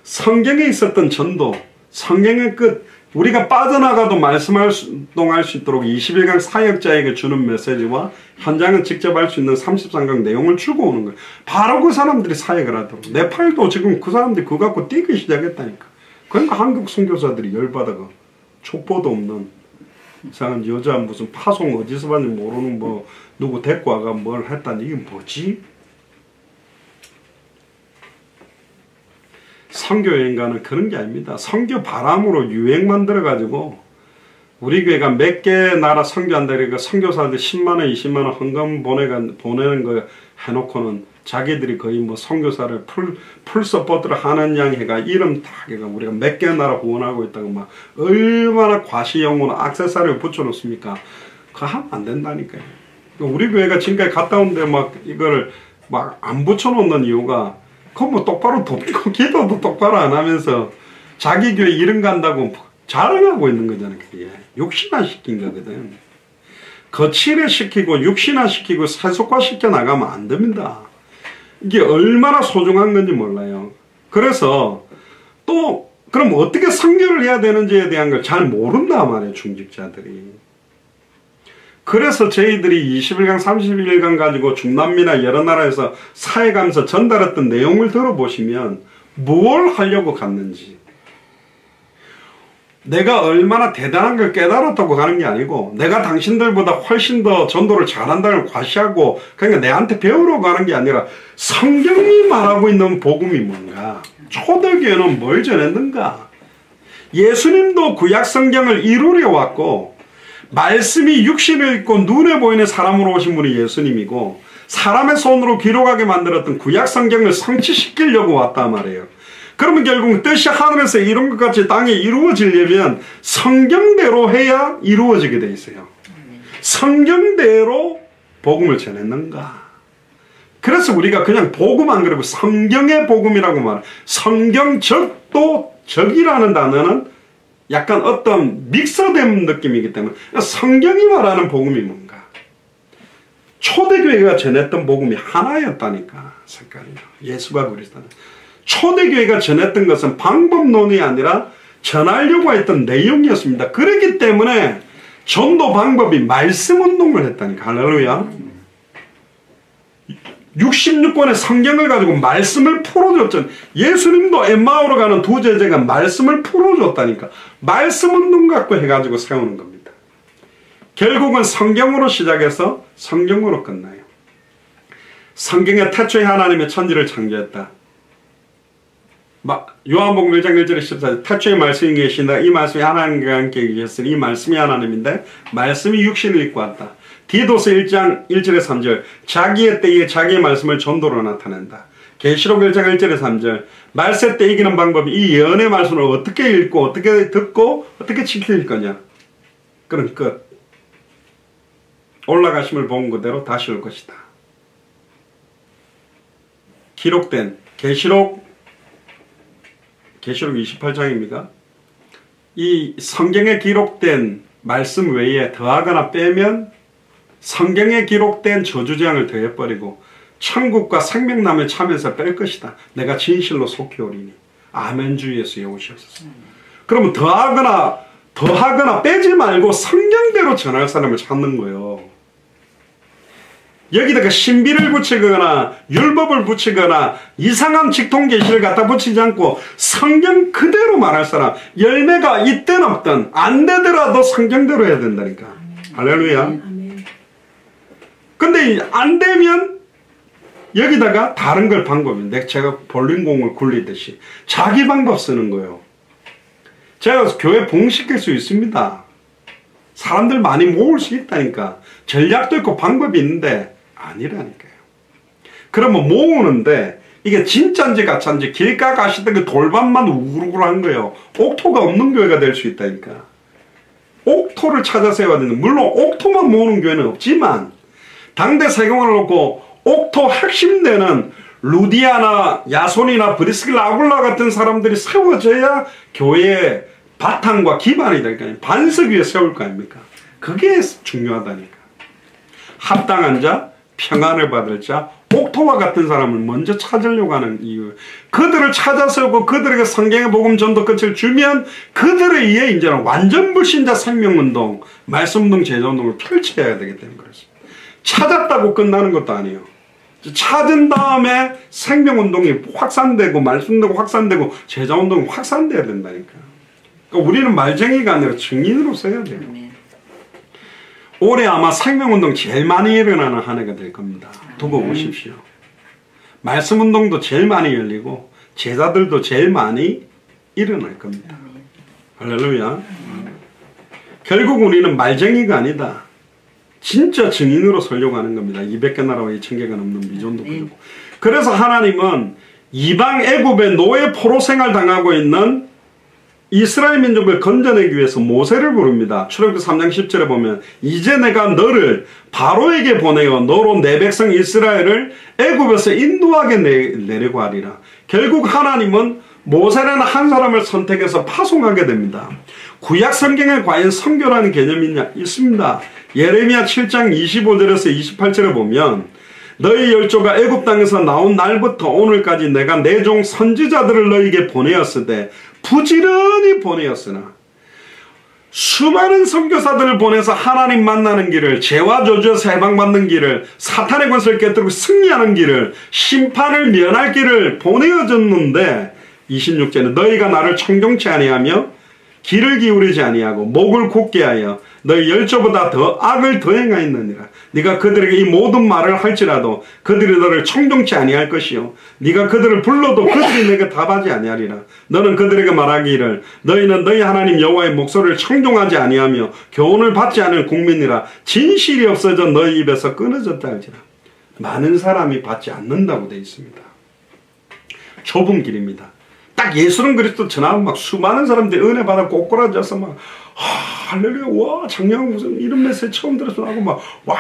Speaker 1: 성경에 있었던 전도, 성경의 끝, 우리가 빠져나가도 말씀활동할 수 있도록 21강 사역자에게 주는 메시지와 현장을 직접 할 수 있는 33강 내용을 주고 오는 거예요. 바로 그 사람들이 사역을 하도록. 네팔도 지금 그 사람들이 그거 갖고 뛰기 시작했다니까. 그러니까 한국 선교사들이 열받아가 족보도 없는 이상한 여자 무슨 파송 어디서 봤는지 모르는 뭐 누구 데리고 와가 뭘 했다니 이게 뭐지? 선교 여행가는 그런 게 아닙니다. 선교 바람으로 유행 만들어가지고 우리 교회가 몇 개 나라 선교한다 그러니까 선교사들 10만원, 20만원 헌금 보내는 거 해놓고는 자기들이 거의 뭐 선교사를 풀 서포트를 하는 양 해가 이름 다 해가 우리가 몇 개 나라 후원하고 있다고 막 얼마나 과시용으로 액세서리를 붙여놓습니까? 그거 하면 안 된다니까요. 우리 교회가 지금까지 갔다 온데 막 이걸 막 안 붙여놓는 이유가 그거 뭐 똑바로 돕고 기도도 똑바로 안 하면서 자기 교회 이름 간다고 자랑하고 있는 거잖아요. 그게 육신화 시킨 거거든. 거칠에 시키고 육신화 시키고 세속화 시켜 나가면 안 됩니다. 이게 얼마나 소중한 건지 몰라요. 그래서 또 그럼 어떻게 선교를 해야 되는지에 대한 걸 잘 모른단 말이에요. 중직자들이. 그래서 저희들이 21강 31강 가지고 중남미나 여러 나라에서 사회가면서 전달했던 내용을 들어보시면 뭘 하려고 갔는지, 내가 얼마나 대단한 걸 깨달았다고 가는 게 아니고 내가 당신들보다 훨씬 더 전도를 잘한다는 걸 과시하고 그러니까 내한테 배우러 가는 게 아니라 성경이 말하고 있는 복음이 뭔가, 초대교회는 뭘 전했는가. 예수님도 구약 성경을 이루려 왔고 말씀이 육신을 입고 눈에 보이는 사람으로 오신 분이 예수님이고 사람의 손으로 기록하게 만들었던 구약 성경을 성취시키려고 왔단 말이에요. 그러면 결국 뜻이 하늘에서 이룬 것 같이 땅에 이루어지려면 성경대로 해야 이루어지게 돼 있어요. 성경대로 복음을 전했는가. 그래서 우리가 그냥 복음 안 그러고 성경의 복음이라고 말해요. 성경적도 적이라는 단어는 약간 어떤 믹서된 느낌이기 때문에 성경이 말하는 복음이 뭔가. 초대교회가 전했던 복음이 하나였다니까. 색깔이 예수가 그리스도는. 초대교회가 전했던 것은 방법론이 아니라 전하려고 했던 내용이었습니다. 그렇기 때문에 전도 방법이 말씀운동을 했다니까. 할렐루야. 66권의 성경을 가지고 말씀을 풀어줬잖아요. 예수님도 엠마오로 가는 두 제자가 말씀을 풀어줬다니까. 말씀운동 갖고 해가지고 세우는 겁니다. 결국은 성경으로 시작해서 성경으로 끝나요. 성경에 태초에 하나님의 천지를 창조했다. 요한복음 1장 1절에 14절 태초에 말씀이 계신다. 이 말씀이 하나님과 함께 계셨으니 이 말씀이 하나님인데 말씀이 육신을 입고 왔다. 디도서 1장 1절에 3절 자기의 때에 자기의 말씀을 전도로 나타낸다. 계시록 1장 1절에 3절 말세 때 이기는 방법이 이 예언의 말씀을 어떻게 읽고 어떻게 듣고 어떻게 지킬 거냐. 그런 끝. 올라가심을 본 그대로 다시 올 것이다. 기록된 계시록 28장입니다. 이 성경에 기록된 말씀 외에 더하거나 빼면 성경에 기록된 저주재앙을 더해버리고 천국과 생명나무의 참에서 뺄 것이다. 내가 진실로 속히 오리니. 아멘 주 예수의 오시옵소서. 그러면 더하거나 빼지 말고 성경대로 전할 사람을 찾는 거예요. 여기다가 신비를 붙이거나 율법을 붙이거나 이상한 직통계시를 갖다 붙이지 않고 성경 그대로 말할 사람, 열매가 있든 없든 안 되더라도 성경대로 해야 된다니까. 할렐루야. 근데 안 되면 여기다가 다른 걸 방법인데, 제가 볼링공을 굴리듯이 자기 방법 쓰는 거예요. 제가 교회 봉시킬 수 있습니다. 사람들 많이 모을 수 있다니까. 전략도 있고 방법이 있는데 아니라니까요. 그러면 모으는데 이게 진짜인지 가짜인지 길가 가시던 그 돌반만 우글우글한 거예요. 옥토가 없는 교회가 될 수 있다니까. 옥토를 찾아 세워야 되는, 물론 옥토만 모으는 교회는 없지만 당대 세경을 놓고 옥토 핵심되는 루디아나 야손이나 브리스길라 아굴라 같은 사람들이 세워져야 교회의 바탕과 기반이 될까요? 반석 위에 세울 거 아닙니까? 그게 중요하다니까. 합당한 자, 평안을 받을 자, 옥토와 같은 사람을 먼저 찾으려고 하는 이유. 그들을 찾아 세우고 그들에게 성경의 복음 전도 끝을 주면 그들에 의해 이제는 완전 불신자 생명운동, 말씀운동, 제자운동을 펼쳐야 되기 때문에 그렇습니다. 찾았다고 끝나는 것도 아니에요. 찾은 다음에 생명운동이 확산되고 말씀되고 확산되고 제자운동이 확산돼야 된다니까. 그러니까 우리는 말쟁이가 아니라 증인으로 써야 돼요. 올해 아마 생명운동 제일 많이 일어나는 한 해가 될 겁니다. 두고 보십시오. 말씀운동도 제일 많이 열리고 제자들도 제일 많이 일어날 겁니다. 할렐루야. 결국 우리는 말쟁이가 아니다. 진짜 증인으로 서려고 하는 겁니다. 200개 나라와 2000개가 넘는 미존도 부족고. 그래서 하나님은 이방 애굽의 노예 포로 생활 당하고 있는 이스라엘 민족을 건져내기 위해서 모세를 부릅니다. 출애굽기 3장 10절에 보면 이제 내가 너를 바로에게 보내어 너로 내 백성 이스라엘을 애굽에서 인도하게 내려고 하리라. 결국 하나님은 모세라는 한 사람을 선택해서 파송하게 됩니다. 구약 성경에 과연 선교라는 개념이 있습니다. 예레미야 7장 25절에서 28절에 보면 너희 열조가 애굽 땅에서 나온 날부터 오늘까지 내가 내 종 선지자들을 너희에게 보내었으되 부지런히 보내었으나 수많은 선교사들을 보내서 하나님 만나는 길을, 죄와 저주에서 해방받는 길을, 사탄의 권세를 깨뜨리고 승리하는 길을, 심판을 면할 길을 보내어줬는데 26절에 너희가 나를 청종치 아니하며 귀를 기울이지 아니하고 목을 굳게 하여 너희 열조보다 더 악을 더 행하였느니라. 네가 그들에게 이 모든 말을 할지라도 그들이 너를 청종치 아니할 것이요 네가 그들을 불러도 그들이 내게 답하지 아니하리라. 너는 그들에게 말하기를 너희는 너희 하나님 여호와의 목소리를 청종하지 아니하며 교훈을 받지 않을 국민이라. 진실이 없어져 너희 입에서 끊어졌다 할지라. 많은 사람이 받지 않는다고 되어 있습니다. 좁은 길입니다. 딱 예수는 그리스도 전하면 막 수많은 사람들이 은혜 받아 꼬꾸라져서 막 할렐루야, 와 작년 무슨 이런 메시지 처음 들었어 하고 막 와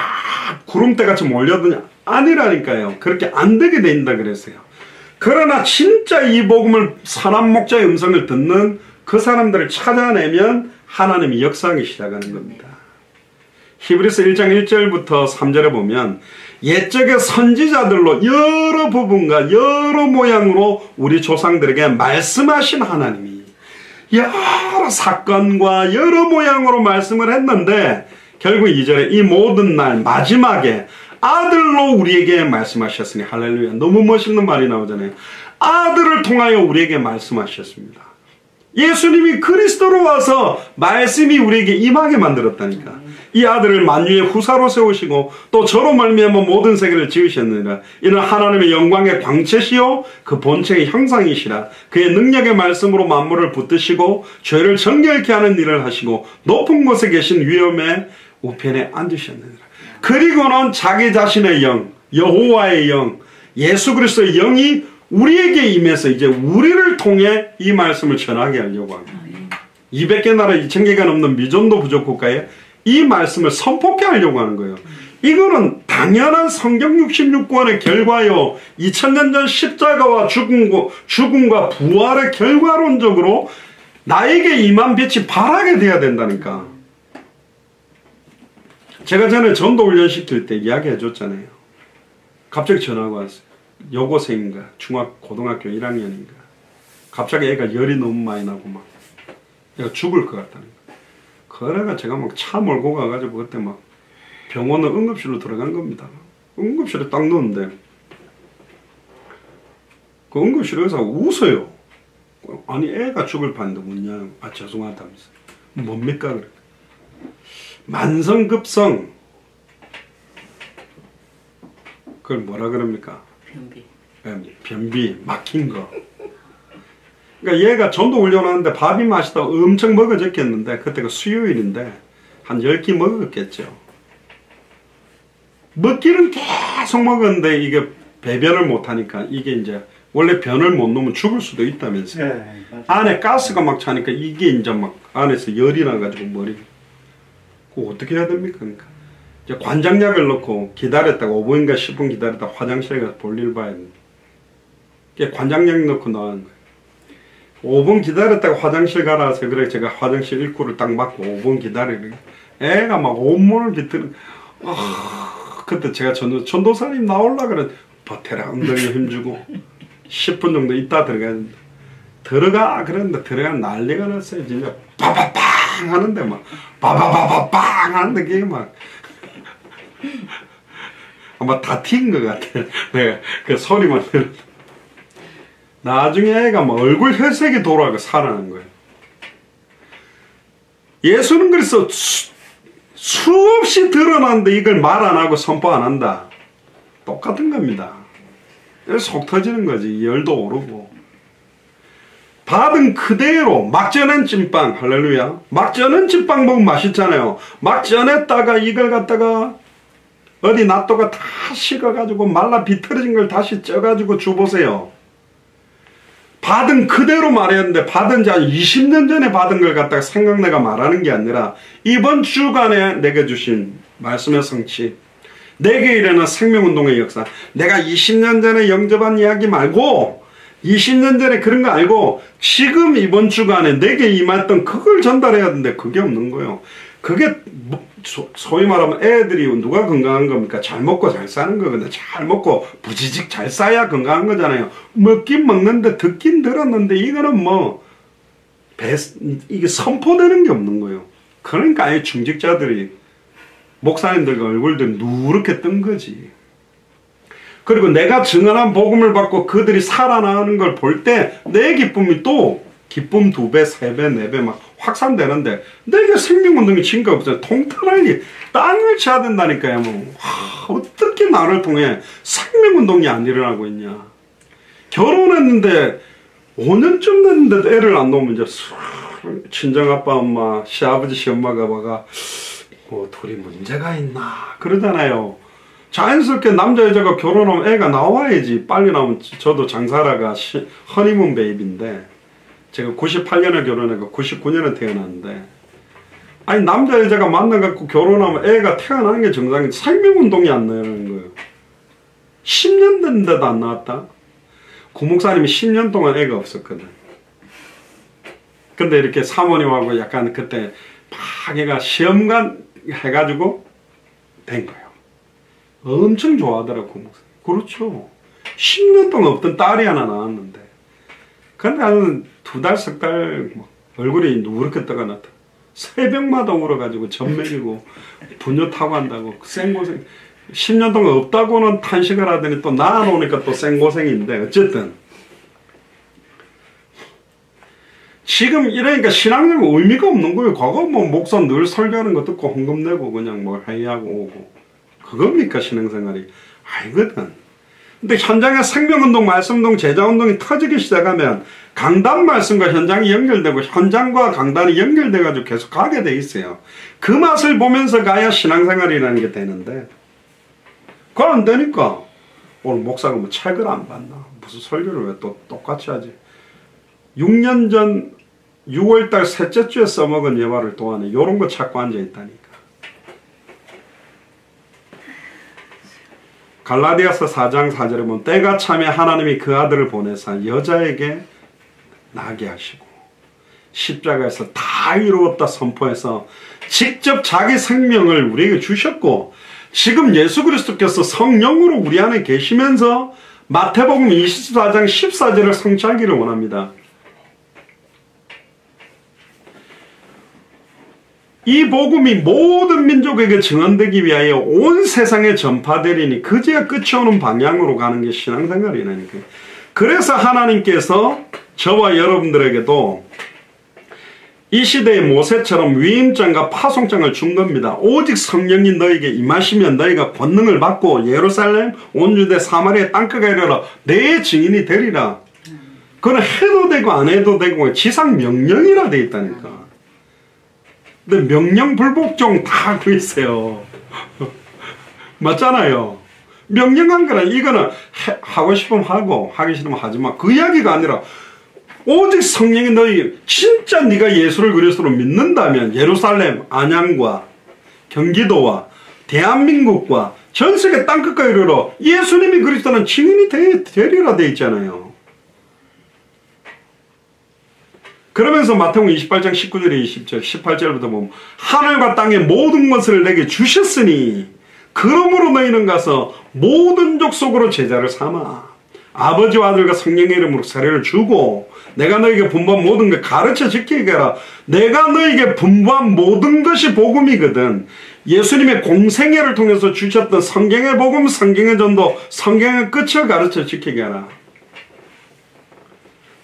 Speaker 1: 구름대같이 몰려드냐. 아니라니까요. 그렇게 안 되게 된다 그랬어요. 그러나 진짜 이 복음을 선한 목자의 음성을 듣는 그 사람들을 찾아내면 하나님이 역사하기 시작하는 겁니다. 히브리서 1장 1절부터 3절에 보면 옛적의 선지자들로 여러 부분과 여러 모양으로 우리 조상들에게 말씀하신 하나님이 여러 사건과 여러 모양으로 말씀을 했는데 결국 2절에 이 모든 날 마지막에 아들로 우리에게 말씀하셨으니 할렐루야. 너무 멋있는 말이 나오잖아요. 아들을 통하여 우리에게 말씀하셨습니다. 예수님이 그리스도로 와서 말씀이 우리에게 임하게 만들었다니까. 이 아들을 만유의 후사로 세우시고 또 저로 말미암아 모든 세계를 지으셨느니라. 이는 하나님의 영광의 광채시요 그 본체의 형상이시라. 그의 능력의 말씀으로 만물을 붙드시고 죄를 정결케 하는 일을 하시고 높은 곳에 계신 위엄의 우편에 앉으셨느니라. 그리고는 자기 자신의 영, 여호와의 영, 예수 그리스도의 영이 우리에게 임해서 이제 우리를 통해 이 말씀을 전하게 하려고 합니다. 200개 나라 2000개가 넘는 미존도 부족 국가에 이 말씀을 선포케 하려고 하는 거예요. 이거는 당연한 성경 66권의 결과요. 2000년 전 십자가와 죽음과 부활의 결과론적으로 나에게 임한 빛이 바라게 돼야 된다니까. 제가 전에 전도 훈련 시킬 때 이야기해 줬잖아요. 갑자기 전화가 왔어요. 여고생인가 고등학교 1학년인가 갑자기 애가 열이 너무 많이 나고 막 애가 죽을 것 같다는 거예요. 그래가 제가 막 차 몰고 가가지고 그때 막 병원은 응급실로 들어간 겁니다. 응급실에 딱 넣었는데 그 응급실 의사가 웃어요. 아니 애가 죽을 판인데 뭐냐. 아 죄송하다면서. 뭡니까 그래. 만성급성 그걸 뭐라 그럽니까? 변비 막힌 거. 그러니까 얘가 전도 훈련하는데 밥이 맛있다고 엄청 먹어졌겠는데 그때가 수요일인데 한 10끼 먹었겠죠. 먹기는 계속 먹었는데 이게 배변을 못하니까 이게 이제 원래 변을 못 놓으면 죽을 수도 있다면서요.
Speaker 2: 네,
Speaker 1: 안에 가스가 막 차니까 이게 이제 막 안에서 열이 나가지고 머리. 그거 어떻게 해야 됩니까? 그러니까 이제 관장약을 넣고 기다렸다가 5분인가 10분 기다렸다가 화장실에 가서 볼일 봐야 됩니다. 관장약 넣고 나온 거예요. 5분 기다렸다가 화장실 가라 해서 그래 제가 화장실 입구를 딱 막고 5분 기다리는 애가 막 온몸을 비트는 그때 제가 전도사님 나올라 그래 버텨라 엉덩이에 힘주고 10분 정도 있다 들어가야 된다. 들어가 그랬는데 들어가면 난리가 났어요. 진짜 빠바빵 하는데 막 빠바바바빵 하는데 그게 막 아마 다 튄 것 같아. 내가 그 소리만 들었. 나중에 애가 막 얼굴 혈색이 돌아가 살아난 거예요. 예수는 그래서 수없이 드러났는데 이걸 말 안 하고 선포 안 한다. 똑같은 겁니다. 속 터지는 거지. 열도 오르고. 받은 그대로 막 쪄낸 찐빵 할렐루야. 막 쪄낸 찐빵 먹으면 맛있잖아요. 막 쪄냈다가 이걸 갖다가 어디 놔두가 다 식어가지고 말라 비틀어진 걸 다시 쪄가지고 줘보세요. 받은 그대로 말했는데 받은 지 한 20년 전에 받은 걸 갖다가 생각내가 말하는 게 아니라 이번 주간에 내게 주신 말씀의 성취, 내게 이르는 생명운동의 역사, 내가 20년 전에 영접한 이야기 말고 20년 전에 그런 거 알고 지금 이번 주간에 내게 임했던 그걸 전달해야 되는데 그게 없는 거예요. 그게 소위 말하면 애들이 누가 건강한 겁니까? 잘 먹고 잘 사는 거거든요. 잘 먹고 부지직 잘 싸야 건강한 거잖아요. 먹긴 먹는데 듣긴 들었는데 이거는 뭐 이게 선포되는 게 없는 거예요. 그러니까 아예 중직자들이 목사님들과 얼굴들이 누렇게 뜬 거지. 그리고 내가 증언한 복음을 받고 그들이 살아나는 걸 볼 때 내 기쁨이 또 기쁨 2배, 3배, 4배 막 확산되는데 내게 생명운동이 증거 없어요. 통탄하게 땅을 쳐야 된다니까요. 뭐. 어떻게 나를 통해 생명운동이 안 일어나고 있냐. 결혼했는데 5년쯤 됐는데도 애를 안 놓으면 이제 친정아빠 엄마 시아버지 시엄마가 봐가 둘이 문제가 있나 그러잖아요. 자연스럽게 남자 여자가 결혼하면 애가 나와야지. 빨리 나오면 저도 장사라가 허니문 베이비인데 제가 98년에 결혼해서 99년에 태어났는데 아니 남자 여자가 만나갖고 결혼하면 애가 태어나는 게 정상인데 생명운동이 안 나는 거예요. 10년 됐는데도 안 나왔다. 구목사님이 10년 동안 애가 없었거든. 근데 이렇게 사모님하고 약간 그때 막 애가 시험관 해가지고 된 거예요. 엄청 좋아하더라고 구목사님. 그렇죠. 10년 동안 없던 딸이 하나 나왔는데 근데 나는 2달, 3달 얼굴이 누렇게 떠가 나타. 새벽마다 울어가지고 젖 먹이고 분뇨 타고 한다고 생고생. 10년 동안 없다고는 탄식을 하더니 또 낳아놓으니까 또 생고생인데 어쨌든 지금 이러니까 신앙적인 의미가 없는 거예요. 과거 뭐 목사 늘 설교하는 거 듣고 헌금 내고 그냥 뭐 회의하고 오고 그겁니까 신앙생활이? 아니거든. 근데 현장에 생명운동, 말씀운동, 제자운동이 터지기 시작하면 강단 말씀과 현장이 연결되고 현장과 강단이 연결돼가지고 계속 가게 돼 있어요. 그 맛을 보면서 가야 신앙생활이라는 게 되는데 그거 안 되니까 오늘 목사가 뭐 책을 안 봤나? 무슨 설교를 왜 또 똑같이 하지? 6년 전 6월달 셋째 주에 써먹은 예화를 또 하네. 요런 거 찾고 앉아있다니까. 갈라디아서 4장 4절에 보면 때가 차면 하나님이 그 아들을 보내사 여자에게 나게 하시고 십자가에서 다 다 이루었다 선포해서 직접 자기 생명을 우리에게 주셨고, 지금 예수 그리스도께서 성령으로 우리 안에 계시면서 마태복음 24장 14절을 성취하기를 원합니다. 이 복음이 모든 민족에게 증언되기 위하여 온 세상에 전파되리니 그제야 끝이 오는 방향으로 가는 게 신앙생활이라니까요. 그래서 하나님께서 저와 여러분들에게도 이 시대의 모세처럼 위임장과 파송장을 준 겁니다. 오직 성령이 너에게 임하시면 너희가 권능을 받고 예루살렘, 온 유대, 사마리아 땅끝에 이르러 내 증인이 되리라. 그건 해도 되고 안 해도 되고 지상 명령이라 돼 있다니까. 근데 명령 불복종 다 하고 있어요. 맞잖아요. 명령한 거는 이거는 하고 싶으면 하고 하기 싫으면 하지 마. 그 이야기가 아니라 오직 성령이 너희 진짜 네가 예수를 그리스도로 믿는다면 예루살렘, 안양과 경기도와 대한민국과 전세계 땅끝까지 이르러 예수님이 그리스도는 증인이 되리라 되어 있잖아요. 그러면서 마태복음 28장 19절 20절 18절부터 보면 하늘과 땅의 모든 것을 내게 주셨으니 그러므로 너희는 가서 모든 족속으로 제자를 삼아 아버지와 아들과 성령의 이름으로 세례를 주고 내가 너에게 분부한 모든 것 가르쳐 지키게 하라. 내가 너에게 분부한 모든 것이 복음이거든. 예수님의 공생애를 통해서 주셨던 성경의 복음, 성경의 전도, 성경의 끝을 가르쳐 지키게 하라.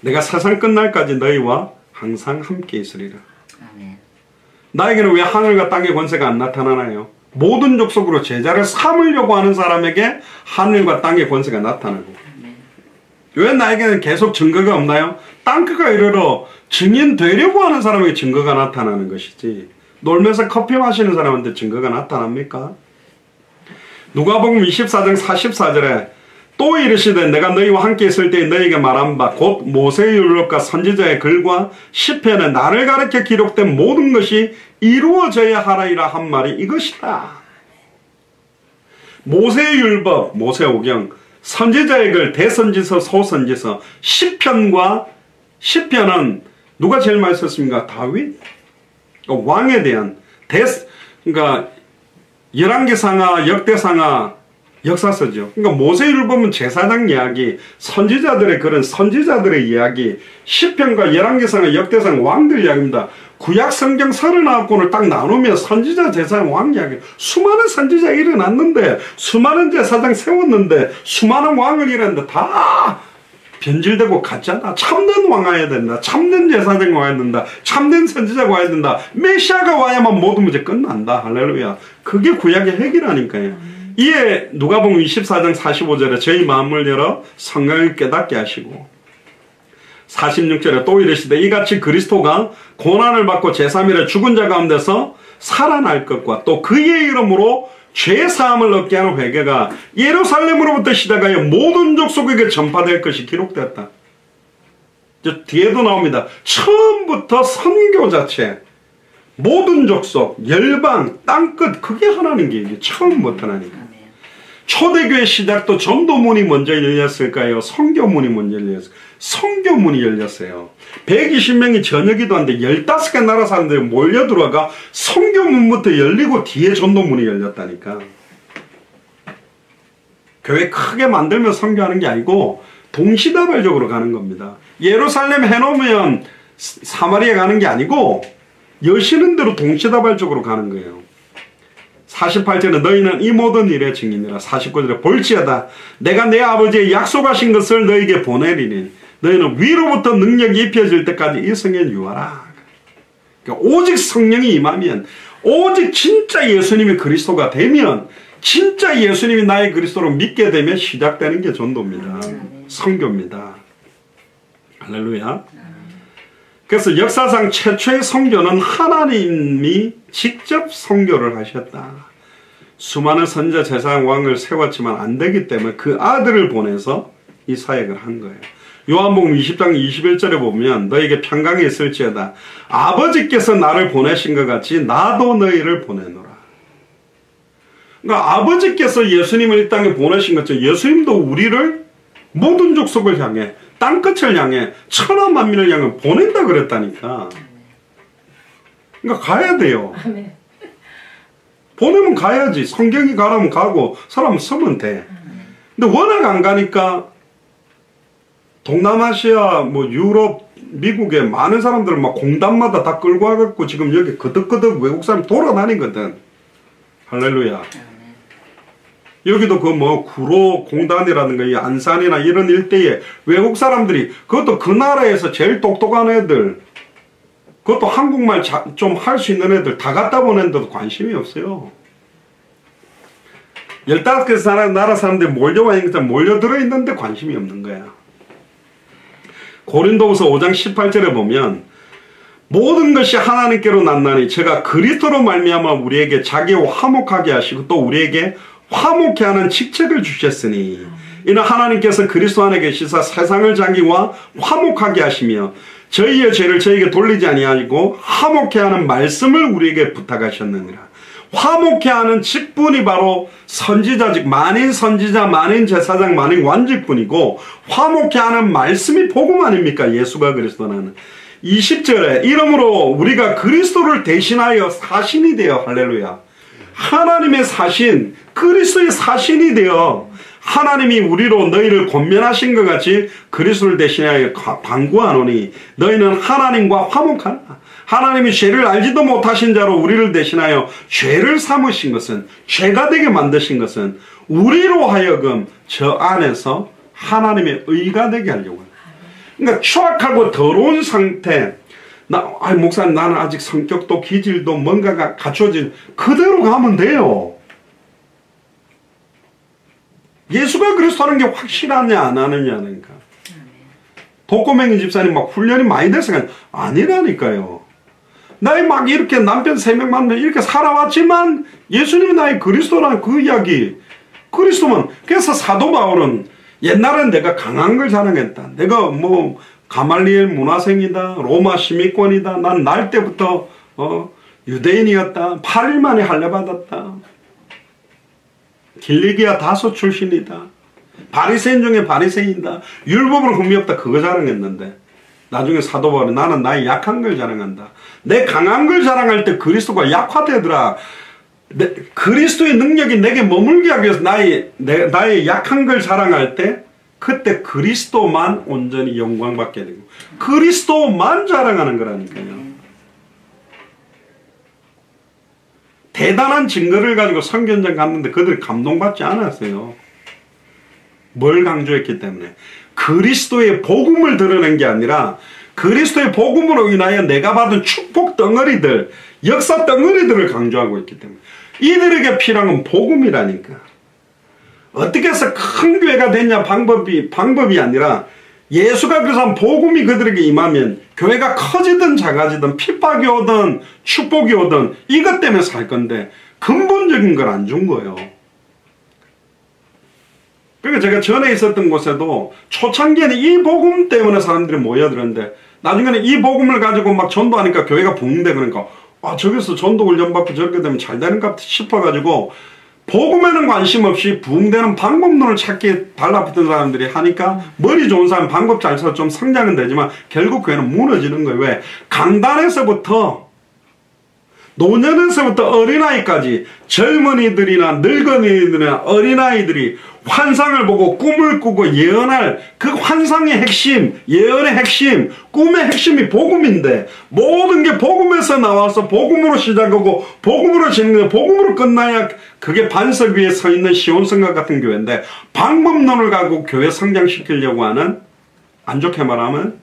Speaker 1: 내가 세상 끝날까지 너희와 항상 함께 있으리라. 아멘. 나에게는 왜 하늘과 땅의 권세가 안 나타나나요? 모든 족속으로 제자를 삼으려고 하는 사람에게 하늘과 땅의 권세가 나타나고, 왜 나에게는 계속 증거가 없나요? 땅끝에 이르러 증인 되려고 하는 사람에게 증거가 나타나는 것이지, 놀면서 커피 마시는 사람한테 증거가 나타납니까? 누가복음 24장 44절에 또 이르시되 내가 너희와 함께 있을 때에 너희에게 말한 바 곧 모세의 율법과 선지자의 글과 시편에 나를 가르쳐 기록된 모든 것이 이루어져야 하리라 한 말이 이것이다. 모세의 율법, 모세오경, 선지자의 글, 대선지서, 소선지서, 시편은 누가 제일 많이 썼습니까? 다윗? 왕에 대한 그러니까 열왕기상하, 역대상하, 역사서죠. 그러니까 모세율법은 제사장 이야기, 선지자들의 글은 선지자들의 이야기, 시편과 열왕기상하, 역대상 왕들 이야기입니다. 구약 성경 39권을 딱 나누면 선지자, 제사장, 왕 이야기. 수많은 선지자 일어났는데, 수많은 제사장 세웠는데, 수많은 왕을 일었는데 다 변질되고 가짜다. 참된 왕 와야 된다. 참된 제사장 와야 된다. 참된 선지자가 와야 된다. 메시아가 와야만 모든 문제 끝난다. 할렐루야. 그게 구약의 핵이라니까요. 이에 누가복음 24장 45절에 저희 마음을 열어 성경을 깨닫게 하시고, 46절에 또 이르시되 이같이 그리스도가 고난을 받고 제3일에 죽은 자 가운데서 살아날 것과 또 그의 이름으로 죄사함을 얻게 하는 회개가 예루살렘으로부터 시작하여 모든 족속에게 전파될 것이 기록되었다. 뒤에도 나옵니다. 처음부터 선교 자체, 모든 족속, 열방, 땅끝, 그게 하나님 계획이 처음부터라니까. 초대교회 시작도 전도문이 먼저 열렸을까요? 선교문이 먼저 열렸을까요? 선교문이 열렸어요. 120명이 전역기도하는데 15개 나라 사람들이 몰려 들어가 선교문부터 열리고 뒤에 전도문이 열렸다니까. 교회 크게 만들면 선교하는 게 아니고 동시다발적으로 가는 겁니다. 예루살렘 해놓으면 사마리아 가는 게 아니고 여시는 대로 동시다발적으로 가는 거예요. 48절에 너희는 이 모든 일의 증인이라. 49절에 볼지어다 내가 내 아버지의 약속하신 것을 너희에게 보내리니 너희는 위로부터 능력이 입혀질 때까지 이 성에 유하라. 그러니까 오직 성령이 임하면, 오직 진짜 예수님이 그리스도가 되면, 진짜 예수님이 나의 그리스도로 믿게 되면 시작되는 게 전도입니다. 선교입니다. 할렐루야. 그래서 역사상 최초의 선교는 하나님이 직접 선교를 하셨다. 수많은 선지자, 제사장, 왕을 세웠지만 안 되기 때문에 그 아들을 보내서 이 사역을 한 거예요. 요한복음 20장 21절에 보면 너에게 평강이 있을지어다 아버지께서 나를 보내신 것 같이 나도 너희를 보내노라. 그러니까 아버지께서 예수님을 이 땅에 보내신 것처럼 예수님도 우리를 모든 족속을 향해, 땅끝을 향해, 천하 만민을 향해 보낸다 그랬다니까. 그러니까 가야 돼요.
Speaker 3: 아멘.
Speaker 1: 보내면 가야지. 성경이 가라면 가고 사람은 서면 돼. 근데 워낙 안 가니까 동남아시아 뭐 유럽 미국에 많은 사람들은 막 공단마다 다 끌고 와갖고 지금 여기 그득그득 외국 사람 돌아다니거든. 할렐루야. 여기도 그 뭐 구로 공단이라든가 이 안산이나 이런 일대에 외국 사람들이 그것도 그 나라에서 제일 똑똑한 애들, 그것도 한국말 좀 할 수 있는 애들 다 갖다 보냈는데도 관심이 없어요. 15개 나라 사람들이 몰려들어 있는데 관심이 없는 거야. 고린도후서 5장 18절에 보면 모든 것이 하나님께로 났나니 제가 그리스도로 말미암아 우리에게 자기와 화목하게 하시고 또 우리에게 화목케 하는 직책을 주셨으니 이는 하나님께서 그리스도 안에 계시사 세상을 자기와 화목하게 하시며 저희의 죄를 저에게 돌리지 아니하고 화목케 하는 말씀을 우리에게 부탁하셨느니라. 화목케 하는 직분이 바로 선지자직, 만인 선지자, 만인 제사장, 만인 완직분이고 화목케 하는 말씀이 복음 아닙니까? 예수가 그리스도라는. 20절에 이러므로 우리가 그리스도를 대신하여 사신이 되어, 할렐루야, 하나님의 사신, 그리스도의 사신이 되어 하나님이 우리로 너희를 권면하신 것 같이 그리스도를 대신하여 간구하노니 너희는 하나님과 화목하라. 하나님이 죄를 알지도 못하신 자로 우리를 대신하여 죄를 삼으신 것은, 죄가 되게 만드신 것은 우리로 하여금 저 안에서 하나님의 의가 되게 하려고 해요. 그러니까 추악하고 더러운 상태, 목사님 나는 아직 성격도 기질도 뭔가가 갖춰진 그대로 가면 돼요. 예수가 그리스도라는 게 확실하냐 안 하느냐니까. 독고맹이 집사님 막 훈련이 많이 돼서 아니라니까요. 나이 막 이렇게 남편 3명 만나면 이렇게 살아왔지만 예수님이 나의 그리스도라는 그 이야기, 그리스도만. 그래서 사도 바울은 옛날엔 내가 강한 걸 자랑했다. 내가 뭐 가말리엘 문화생이다, 로마 시민권이다, 난 날 때부터 유대인이었다, 8일 만에 할례 받았다, 길리기아 다소 출신이다, 바리새인 중에 바리새인이다, 율법으로 흠이 없다, 그거 자랑했는데 나중에 사도 바울이 나는 나의 약한 걸 자랑한다. 내 강한 걸 자랑할 때 그리스도가 약화되더라. 그리스도의 능력이 내게 머물게 하기 위해서 나의 약한 걸 자랑할 때 그때 그리스도만 온전히 영광받게 되고 그리스도만 자랑하는 거라니까요. 대단한 증거를 가지고 성경전 갔는데 그들이 감동받지 않았어요. 뭘 강조했기 때문에? 그리스도의 복음을 드러낸 게 아니라 그리스도의 복음으로 인하여 내가 받은 축복 덩어리들, 역사 덩어리들을 강조하고 있기 때문에 이들에게 필요한 건 복음이라니까. 어떻게 해서 큰 교회가 됐냐 방법이 아니라 예수가 그래서 복음이 그들에게 임하면 교회가 커지든 작아지든 핍박이 오든 축복이 오든 이것 때문에 살 건데 근본적인 걸 안 준 거예요. 그러니까 제가 전에 있었던 곳에도 초창기에는 이 복음 때문에 사람들이 모여들었는데 나중에는 이 복음을 가지고 막 전도하니까 교회가 붕대. 그러니까 저기서 전도 훈련 받고 저렇게 되면 잘 되는가 싶어가지고 복음에는 관심 없이 붕대는 방법론을 찾기에 달라붙은 사람들이 하니까 머리 좋은 사람 방법 잘 써서 좀 성장은 되지만 결국 교회는 무너지는 거예요. 왜? 강단에서부터 노년에서부터 어린아이까지 젊은이들이나 늙은이들이나 어린아이들이 환상을 보고 꿈을 꾸고 예언할 그 환상의 핵심, 예언의 핵심, 꿈의 핵심이 복음인데 모든 게 복음에서 나와서 복음으로 시작하고 복음으로 진행되고 복음으로 끝나야 그게 반석 위에 서 있는 시온성과 같은 교회인데 방법론을 가지고 교회 성장시키려고 하는, 안 좋게 말하면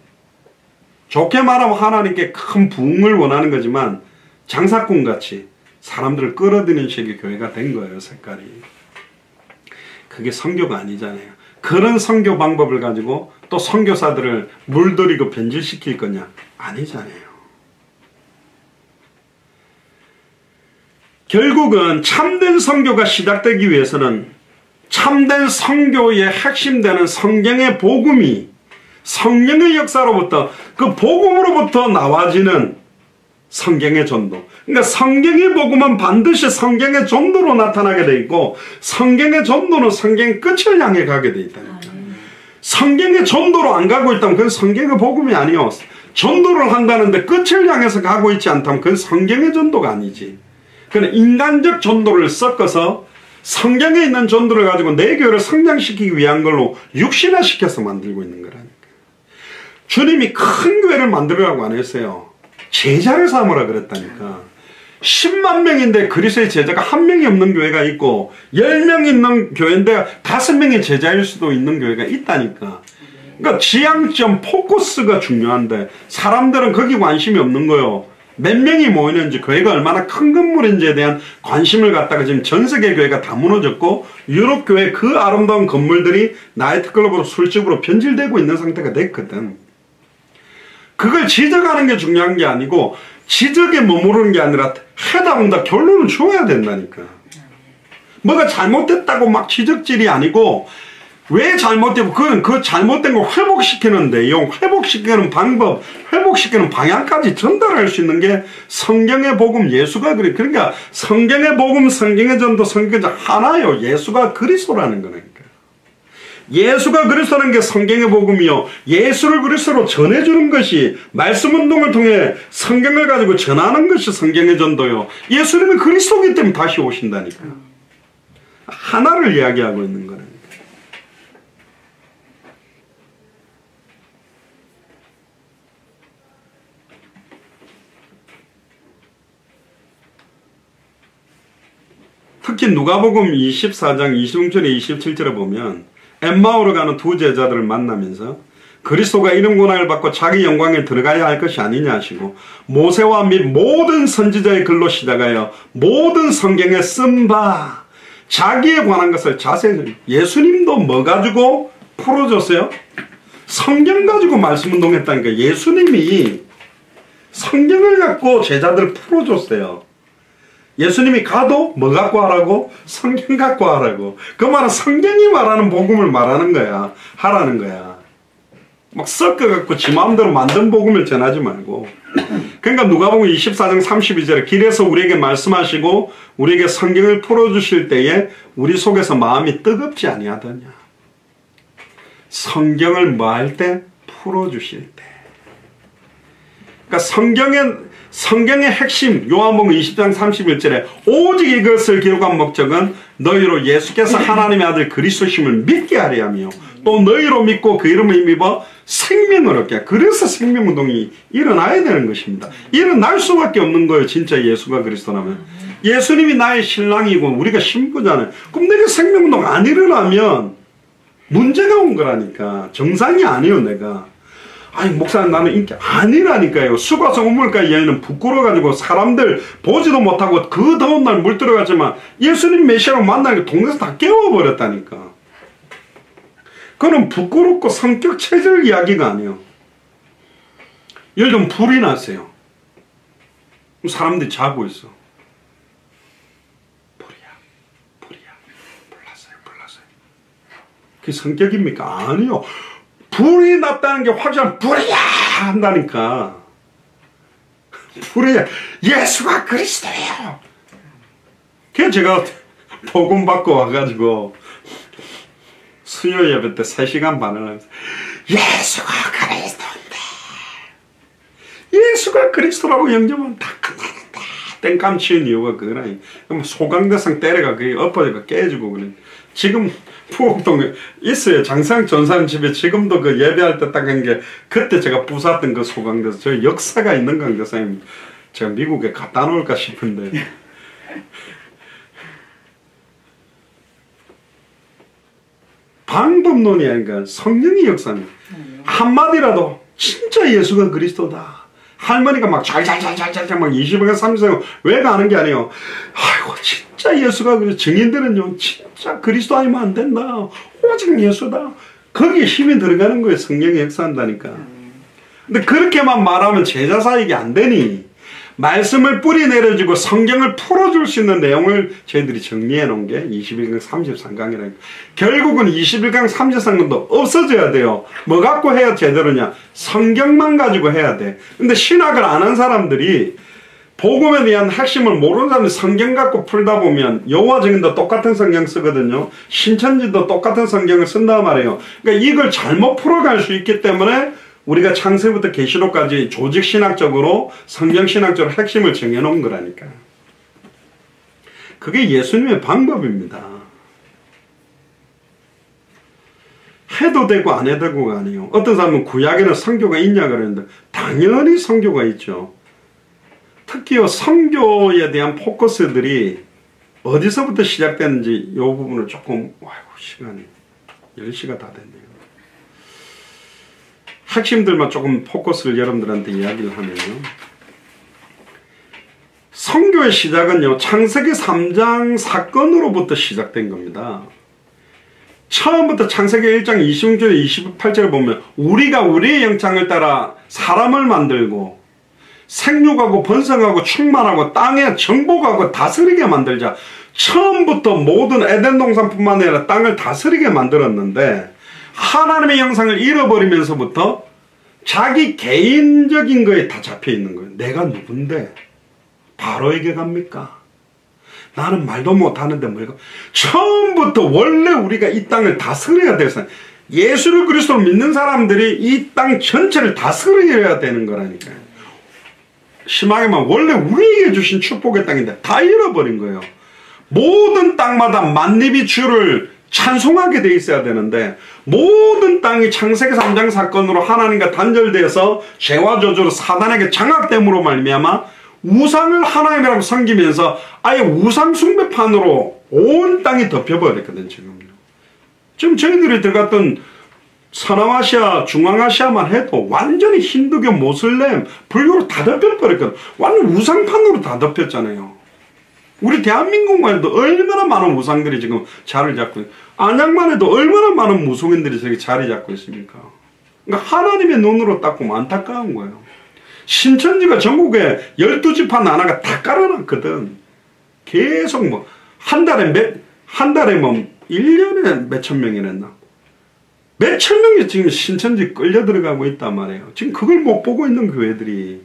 Speaker 1: 하나님께 큰 부흥을 원하는 거지만 장사꾼같이 사람들을 끌어들이는 식의 교회가 된 거예요. 색깔이. 그게 선교가 아니잖아요. 그런 선교 방법을 가지고 또 선교사들을 물들이고 변질시킬 거냐? 아니잖아요. 결국은 참된 선교가 시작되기 위해서는 참된 선교의 핵심되는 성경의 복음이 성령의 역사로부터 그 복음으로부터 나와지는 성경의 전도. 그러니까 성경의 복음은 반드시 성경의 전도로 나타나게 돼 있고 성경의 전도는 성경의 끝을 향해 가게 돼 있다니까. 성경의 전도로 안 가고 있다면 그건 성경의 복음이 아니요. 전도를 한다는데 끝을 향해서 가고 있지 않다면 그건 성경의 전도가 아니지. 그건 인간적 전도를 섞어서 성경에 있는 전도를 가지고 내 교회를 성장시키기 위한 걸로 육신화시켜서 만들고 있는 거라니까. 주님이 큰 교회를 만들으라고 안 했어요. 제자를 삼으라 그랬다니까. 10만 명인데 그리스도의 제자가 한 명이 없는 교회가 있고 10명 있는 교회인데 5명의 제자일 수도 있는 교회가 있다니까. 그러니까 지향점 포커스가 중요한데 사람들은 거기 관심이 없는 거요. 몇 명이 모이는지 교회가 얼마나 큰 건물인지에 대한 관심을 갖다가 지금 전 세계 교회가 다 무너졌고 유럽 교회 그 아름다운 건물들이 나이트클럽으로 술집으로 변질되고 있는 상태가 됐거든. 그걸 지적하는 게 중요한 게 아니고 지적에 머무르는 게 아니라 해답은 결론을 줘야 된다니까. 뭐가 잘못됐다고 막 지적질이 아니고 왜 잘못되고 그건 그 잘못된 거 회복시키는 내용, 회복시키는 방법, 회복시키는 방향까지 전달할 수 있는 게 성경의 복음, 예수가 그래. 그러니까 성경의 복음, 성경의 전도, 성경의 전도 하나요. 예수가 그리스도라는 거니까. 예수가 그리스도라는 게 성경의 복음이요. 예수를 그리스도로 전해주는 것이 말씀운동을 통해 성경을 가지고 전하는 것이 성경의 전도요. 예수님은 그리스도이기 때문에 다시 오신다니까. 하나를 이야기하고 있는 거라니까. 특히 누가복음 24장 26절에 27절에 보면 엠마오로 가는 두 제자들을 만나면서 그리스도가 이런 고난을 받고 자기 영광에 들어가야 할 것이 아니냐 하시고 모세와 및 모든 선지자의 글로 시작하여 모든 성경에 쓴 바 자기에 관한 것을 자세히 예수님도 뭐 가지고 풀어줬어요? 성경 가지고 말씀운동했다니까. 예수님이 성경을 갖고 제자들을 풀어줬어요. 예수님이 가도 뭐 갖고 하라고? 성경 갖고 하라고. 그 말은 성경이 말하는 복음을 말하는 거야. 하라는 거야. 막 섞어갖고 지 마음대로 만든 복음을 전하지 말고. 그러니까 누가복음 24장 32절에 길에서 우리에게 말씀하시고 우리에게 성경을 풀어주실 때에 우리 속에서 마음이 뜨겁지 아니하더냐. 성경을 뭐 할 때? 풀어주실 때. 그러니까 성경의 핵심 요한복음 20장 31절에 오직 이것을 기록한 목적은 너희로 예수께서 하나님의 아들 그리스도심을 믿게 하려 하며 또 너희로 믿고 그 이름을 힘입어 생명을 얻게. 그래서 생명운동이 일어나야 되는 것입니다. 일어날 수밖에 없는 거예요. 진짜 예수가 그리스도라면. 예수님이 나의 신랑이고 우리가 신부잖아요. 그럼 내가 생명운동 안 일어나면 문제가 온 거라니까. 정상이 아니에요 내가. 아니 목사님 나는 인기 아니라니까요. 수가성 우물가에 여인은 부끄러워가지고 사람들 보지도 못하고 그 더운 날 물 들어갔지만 예수님 메시아로 만나니까 동네에서 다 깨워버렸다니까. 그건 부끄럽고 성격 체질 이야기가 아니에요. 예를 들면 불이 났어요. 사람들이 자고 있어. 불이야. 불났어요. 그게 성격입니까? 아니요. 불이 났다는 게 확실한 불이야 한다니까. 불이야. 예수가 그리스도예요. 그래서 제가 복음 받고 와가지고 수요 예배 때 3시간 반을 하면서 예수가 그리스도인데 예수가 그리스도라고 영접하면 다 끝나는데 땡감 치는 이유가 그거라니. 소강대상 때려가 그게 엎어져가 깨지고 그래. 지금 부곡동에 있어요. 장상 전사님 집에 지금도 그 예배할 때 딱 한 게 그때 제가 부쌌던 그 소강대상. 저 역사가 있는 강대상입니다. 제가 미국에 갖다 놓을까 싶은데 방법론이 아니라 성령의 역사입니다. 한마디라도 진짜 예수가 그리스도다. 할머니가 막 잘잘잘잘잘 막 20년 30년 왜 가는 게 아니에요. 아이고 진짜 예수가 그리스도. 증인들은요 진짜 그리스도 아니면 안 된다. 오직 예수다. 거기에 힘이 들어가는 거예요. 성령이 역사한다니까. 근데 그렇게만 말하면 제자 사역이 안 되니 말씀을 뿌리 내려주고 성경을 풀어줄 수 있는 내용을 저희들이 정리해 놓은 게 21강 33강이라니까. 결국은 21강 33강도 없어져야 돼요. 뭐 갖고 해야 제대로냐? 성경만 가지고 해야 돼. 근데 신학을 아는 사람들이 복음에 대한 핵심을 모르는 사람들이 성경 갖고 풀다 보면 여호와 증인도 똑같은 성경 쓰거든요. 신천지도 똑같은 성경을 쓴단 말이에요. 그러니까 이걸 잘못 풀어갈 수 있기 때문에 우리가 창세부터 계시록까지 조직신학적으로 성경신학적으로 핵심을 정해놓은 거라니까. 그게 예수님의 방법입니다. 해도 되고 안 해도 되고가 아니에요. 어떤 사람은 구약에는 성교가 있냐 그러는데 당연히 성교가 있죠. 특히 성교에 대한 포커스들이 어디서부터 시작됐는지 이 부분을 조금 시간이 10시가 다 됐네요. 핵심들만 조금 포커스를 여러분들한테 이야기를 하면요. 성교의 시작은요. 창세기 3장 사건으로부터 시작된 겁니다. 처음부터 창세기 1장 26절 28절을 보면 우리가 우리의 형상을 따라 사람을 만들고 생육하고 번성하고 충만하고 땅에 정복하고 다스리게 만들자. 처음부터 모든 에덴 동산뿐만 아니라 땅을 다스리게 만들었는데 하나님의 형상을 잃어버리면서부터 자기 개인적인 거에 다 잡혀 있는 거예요. 내가 누군데 바로에게 갑니까? 나는 말도 못하는데 뭐가 처음부터 원래 우리가 이 땅을 다스려야 돼서 예수를 그리스도로 믿는 사람들이 이 땅 전체를 다스려야 되는 거라니까요. 심하게 말하면 원래 우리에게 주신 축복의 땅인데 다 잃어버린 거예요. 모든 땅마다 만립이 주를 찬송하게 돼 있어야 되는데 모든 땅이 창세기 3장 사건으로 하나님과 단절돼서 죄와 저주로 사단에게 장악됨으로 말미암아 우상을 하나님이라고 섬기면서 아예 우상 숭배판으로 온 땅이 덮여버렸거든. 지금 저희들이 들어갔던 서남아시아, 중앙아시아만 해도 완전히 힌두교, 모슬렘, 불교로 다 덮여버렸거든. 완전 우상판으로 다 덮였잖아요. 우리 대한민국만 해도 얼마나 많은 우상들이 지금 자리를 잡고 있어요. 안양만 해도 얼마나 많은 무속인들이 저기 자리 잡고 있습니까? 그러니까 하나님의 눈으로 딱 보면 안타까운 거예요. 신천지가 전국에 12지파 나라가 다 깔아놨거든. 계속 뭐 한 달에 뭐 1년에 몇천 명이랬나? 몇천 명이 지금 신천지 끌려 들어가고 있단 말이에요. 지금 그걸 못 보고 있는 교회들이.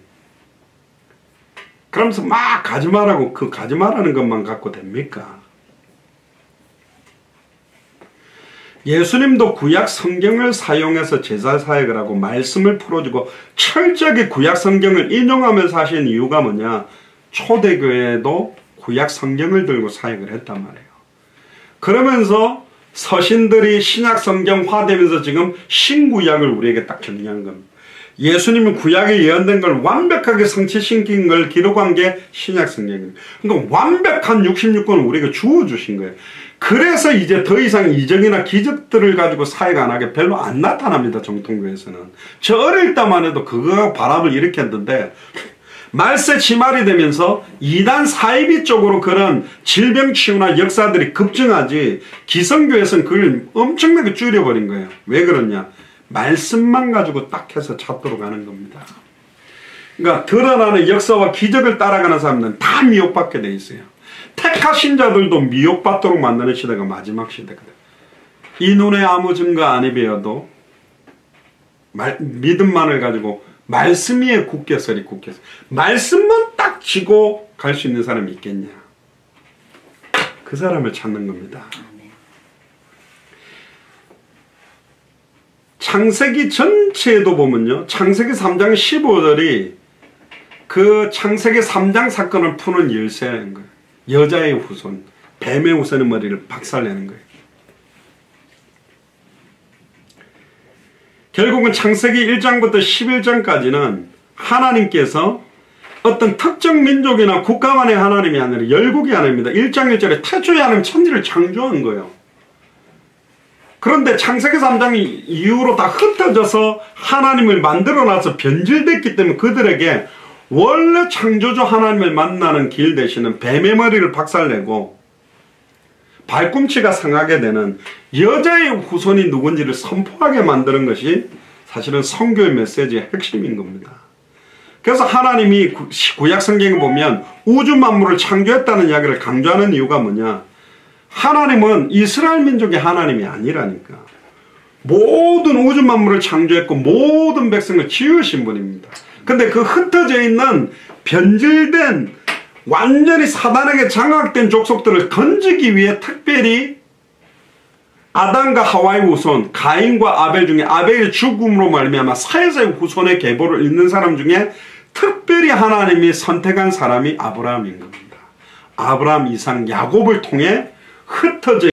Speaker 1: 그러면서 막 가지 말라고 그 가지 말라는 것만 갖고 됩니까? 예수님도 구약 성경을 사용해서 제사 사역을 하고 말씀을 풀어주고 철저하게 구약 성경을 인용하면서 하신 이유가 뭐냐? 초대교회도 구약 성경을 들고 사역을 했단 말이에요. 그러면서 서신들이 신약 성경화되면서 지금 신구약을 우리에게 딱 정리한 겁니다. 예수님은 구약에 예언된 걸 완벽하게 성취시킨 걸 기록한 게 신약 성경입니다. 그러니까 완벽한 66권을 우리에게 주어주신 거예요. 그래서 이제 더 이상 이적이나 기적들을 가지고 사역 안 하게 별로 안 나타납니다. 정통교에서는. 저 어릴 때만 해도 그거 바람을 일으켰는데 말세 지말이 되면서 이단 사이비 쪽으로 그런 질병 치유나 역사들이 급증하지 기성교에서는 그걸 엄청나게 줄여버린 거예요. 왜 그러냐? 말씀만 가지고 딱 해서 찾도록 하는 겁니다. 그러니까 드러나는 역사와 기적을 따라가는 사람들은 다 미혹받게 돼 있어요. 택하신 자들도 미혹받도록 만드는 시대가 마지막 시대거든. 이 눈에 아무 증거 안 입어도 믿음만을 가지고 말씀 위에 굳게 서리 굳게 서리. 말씀만 딱 쥐고 갈 수 있는 사람이 있겠냐? 그 사람을 찾는 겁니다. 창세기 전체에도 보면요. 창세기 3장 15절이 그 창세기 3장 사건을 푸는 열쇠인 거예요. 여자의 후손, 뱀의 후손의 머리를 박살내는 거예요. 결국은 창세기 1장부터 11장까지는 하나님께서 어떤 특정 민족이나 국가만의 하나님이 아니라 열국이 하나님입니다. 1장 1절에 태초에 하나님 천지를 창조한 거예요. 그런데 창세기 3장 이후로 다 흩어져서 하나님을 만들어놔서 변질됐기 때문에 그들에게 원래 창조주 하나님을 만나는 길 대신은 뱀의 머리를 박살내고 발꿈치가 상하게 되는 여자의 후손이 누군지를 선포하게 만드는 것이 사실은 성교의 메시지의 핵심인 겁니다. 그래서 하나님이 구약 성경에 보면 우주 만물을 창조했다는 이야기를 강조하는 이유가 뭐냐? 하나님은 이스라엘 민족의 하나님이 아니라니까. 모든 우주 만물을 창조했고 모든 백성을 지으신 분입니다. 근데 그 흩어져 있는 변질된 완전히 사단에게 장악된 족속들을 건지기 위해 특별히 아담과 하와의 후손 가인과 아벨 중에 아벨의 죽음으로 말미암아 셋의 후손의 계보를 잇는 사람 중에 특별히 하나님이 선택한 사람이 아브라함인 겁니다. 아브라함, 이삭, 야곱을 통해 흩어져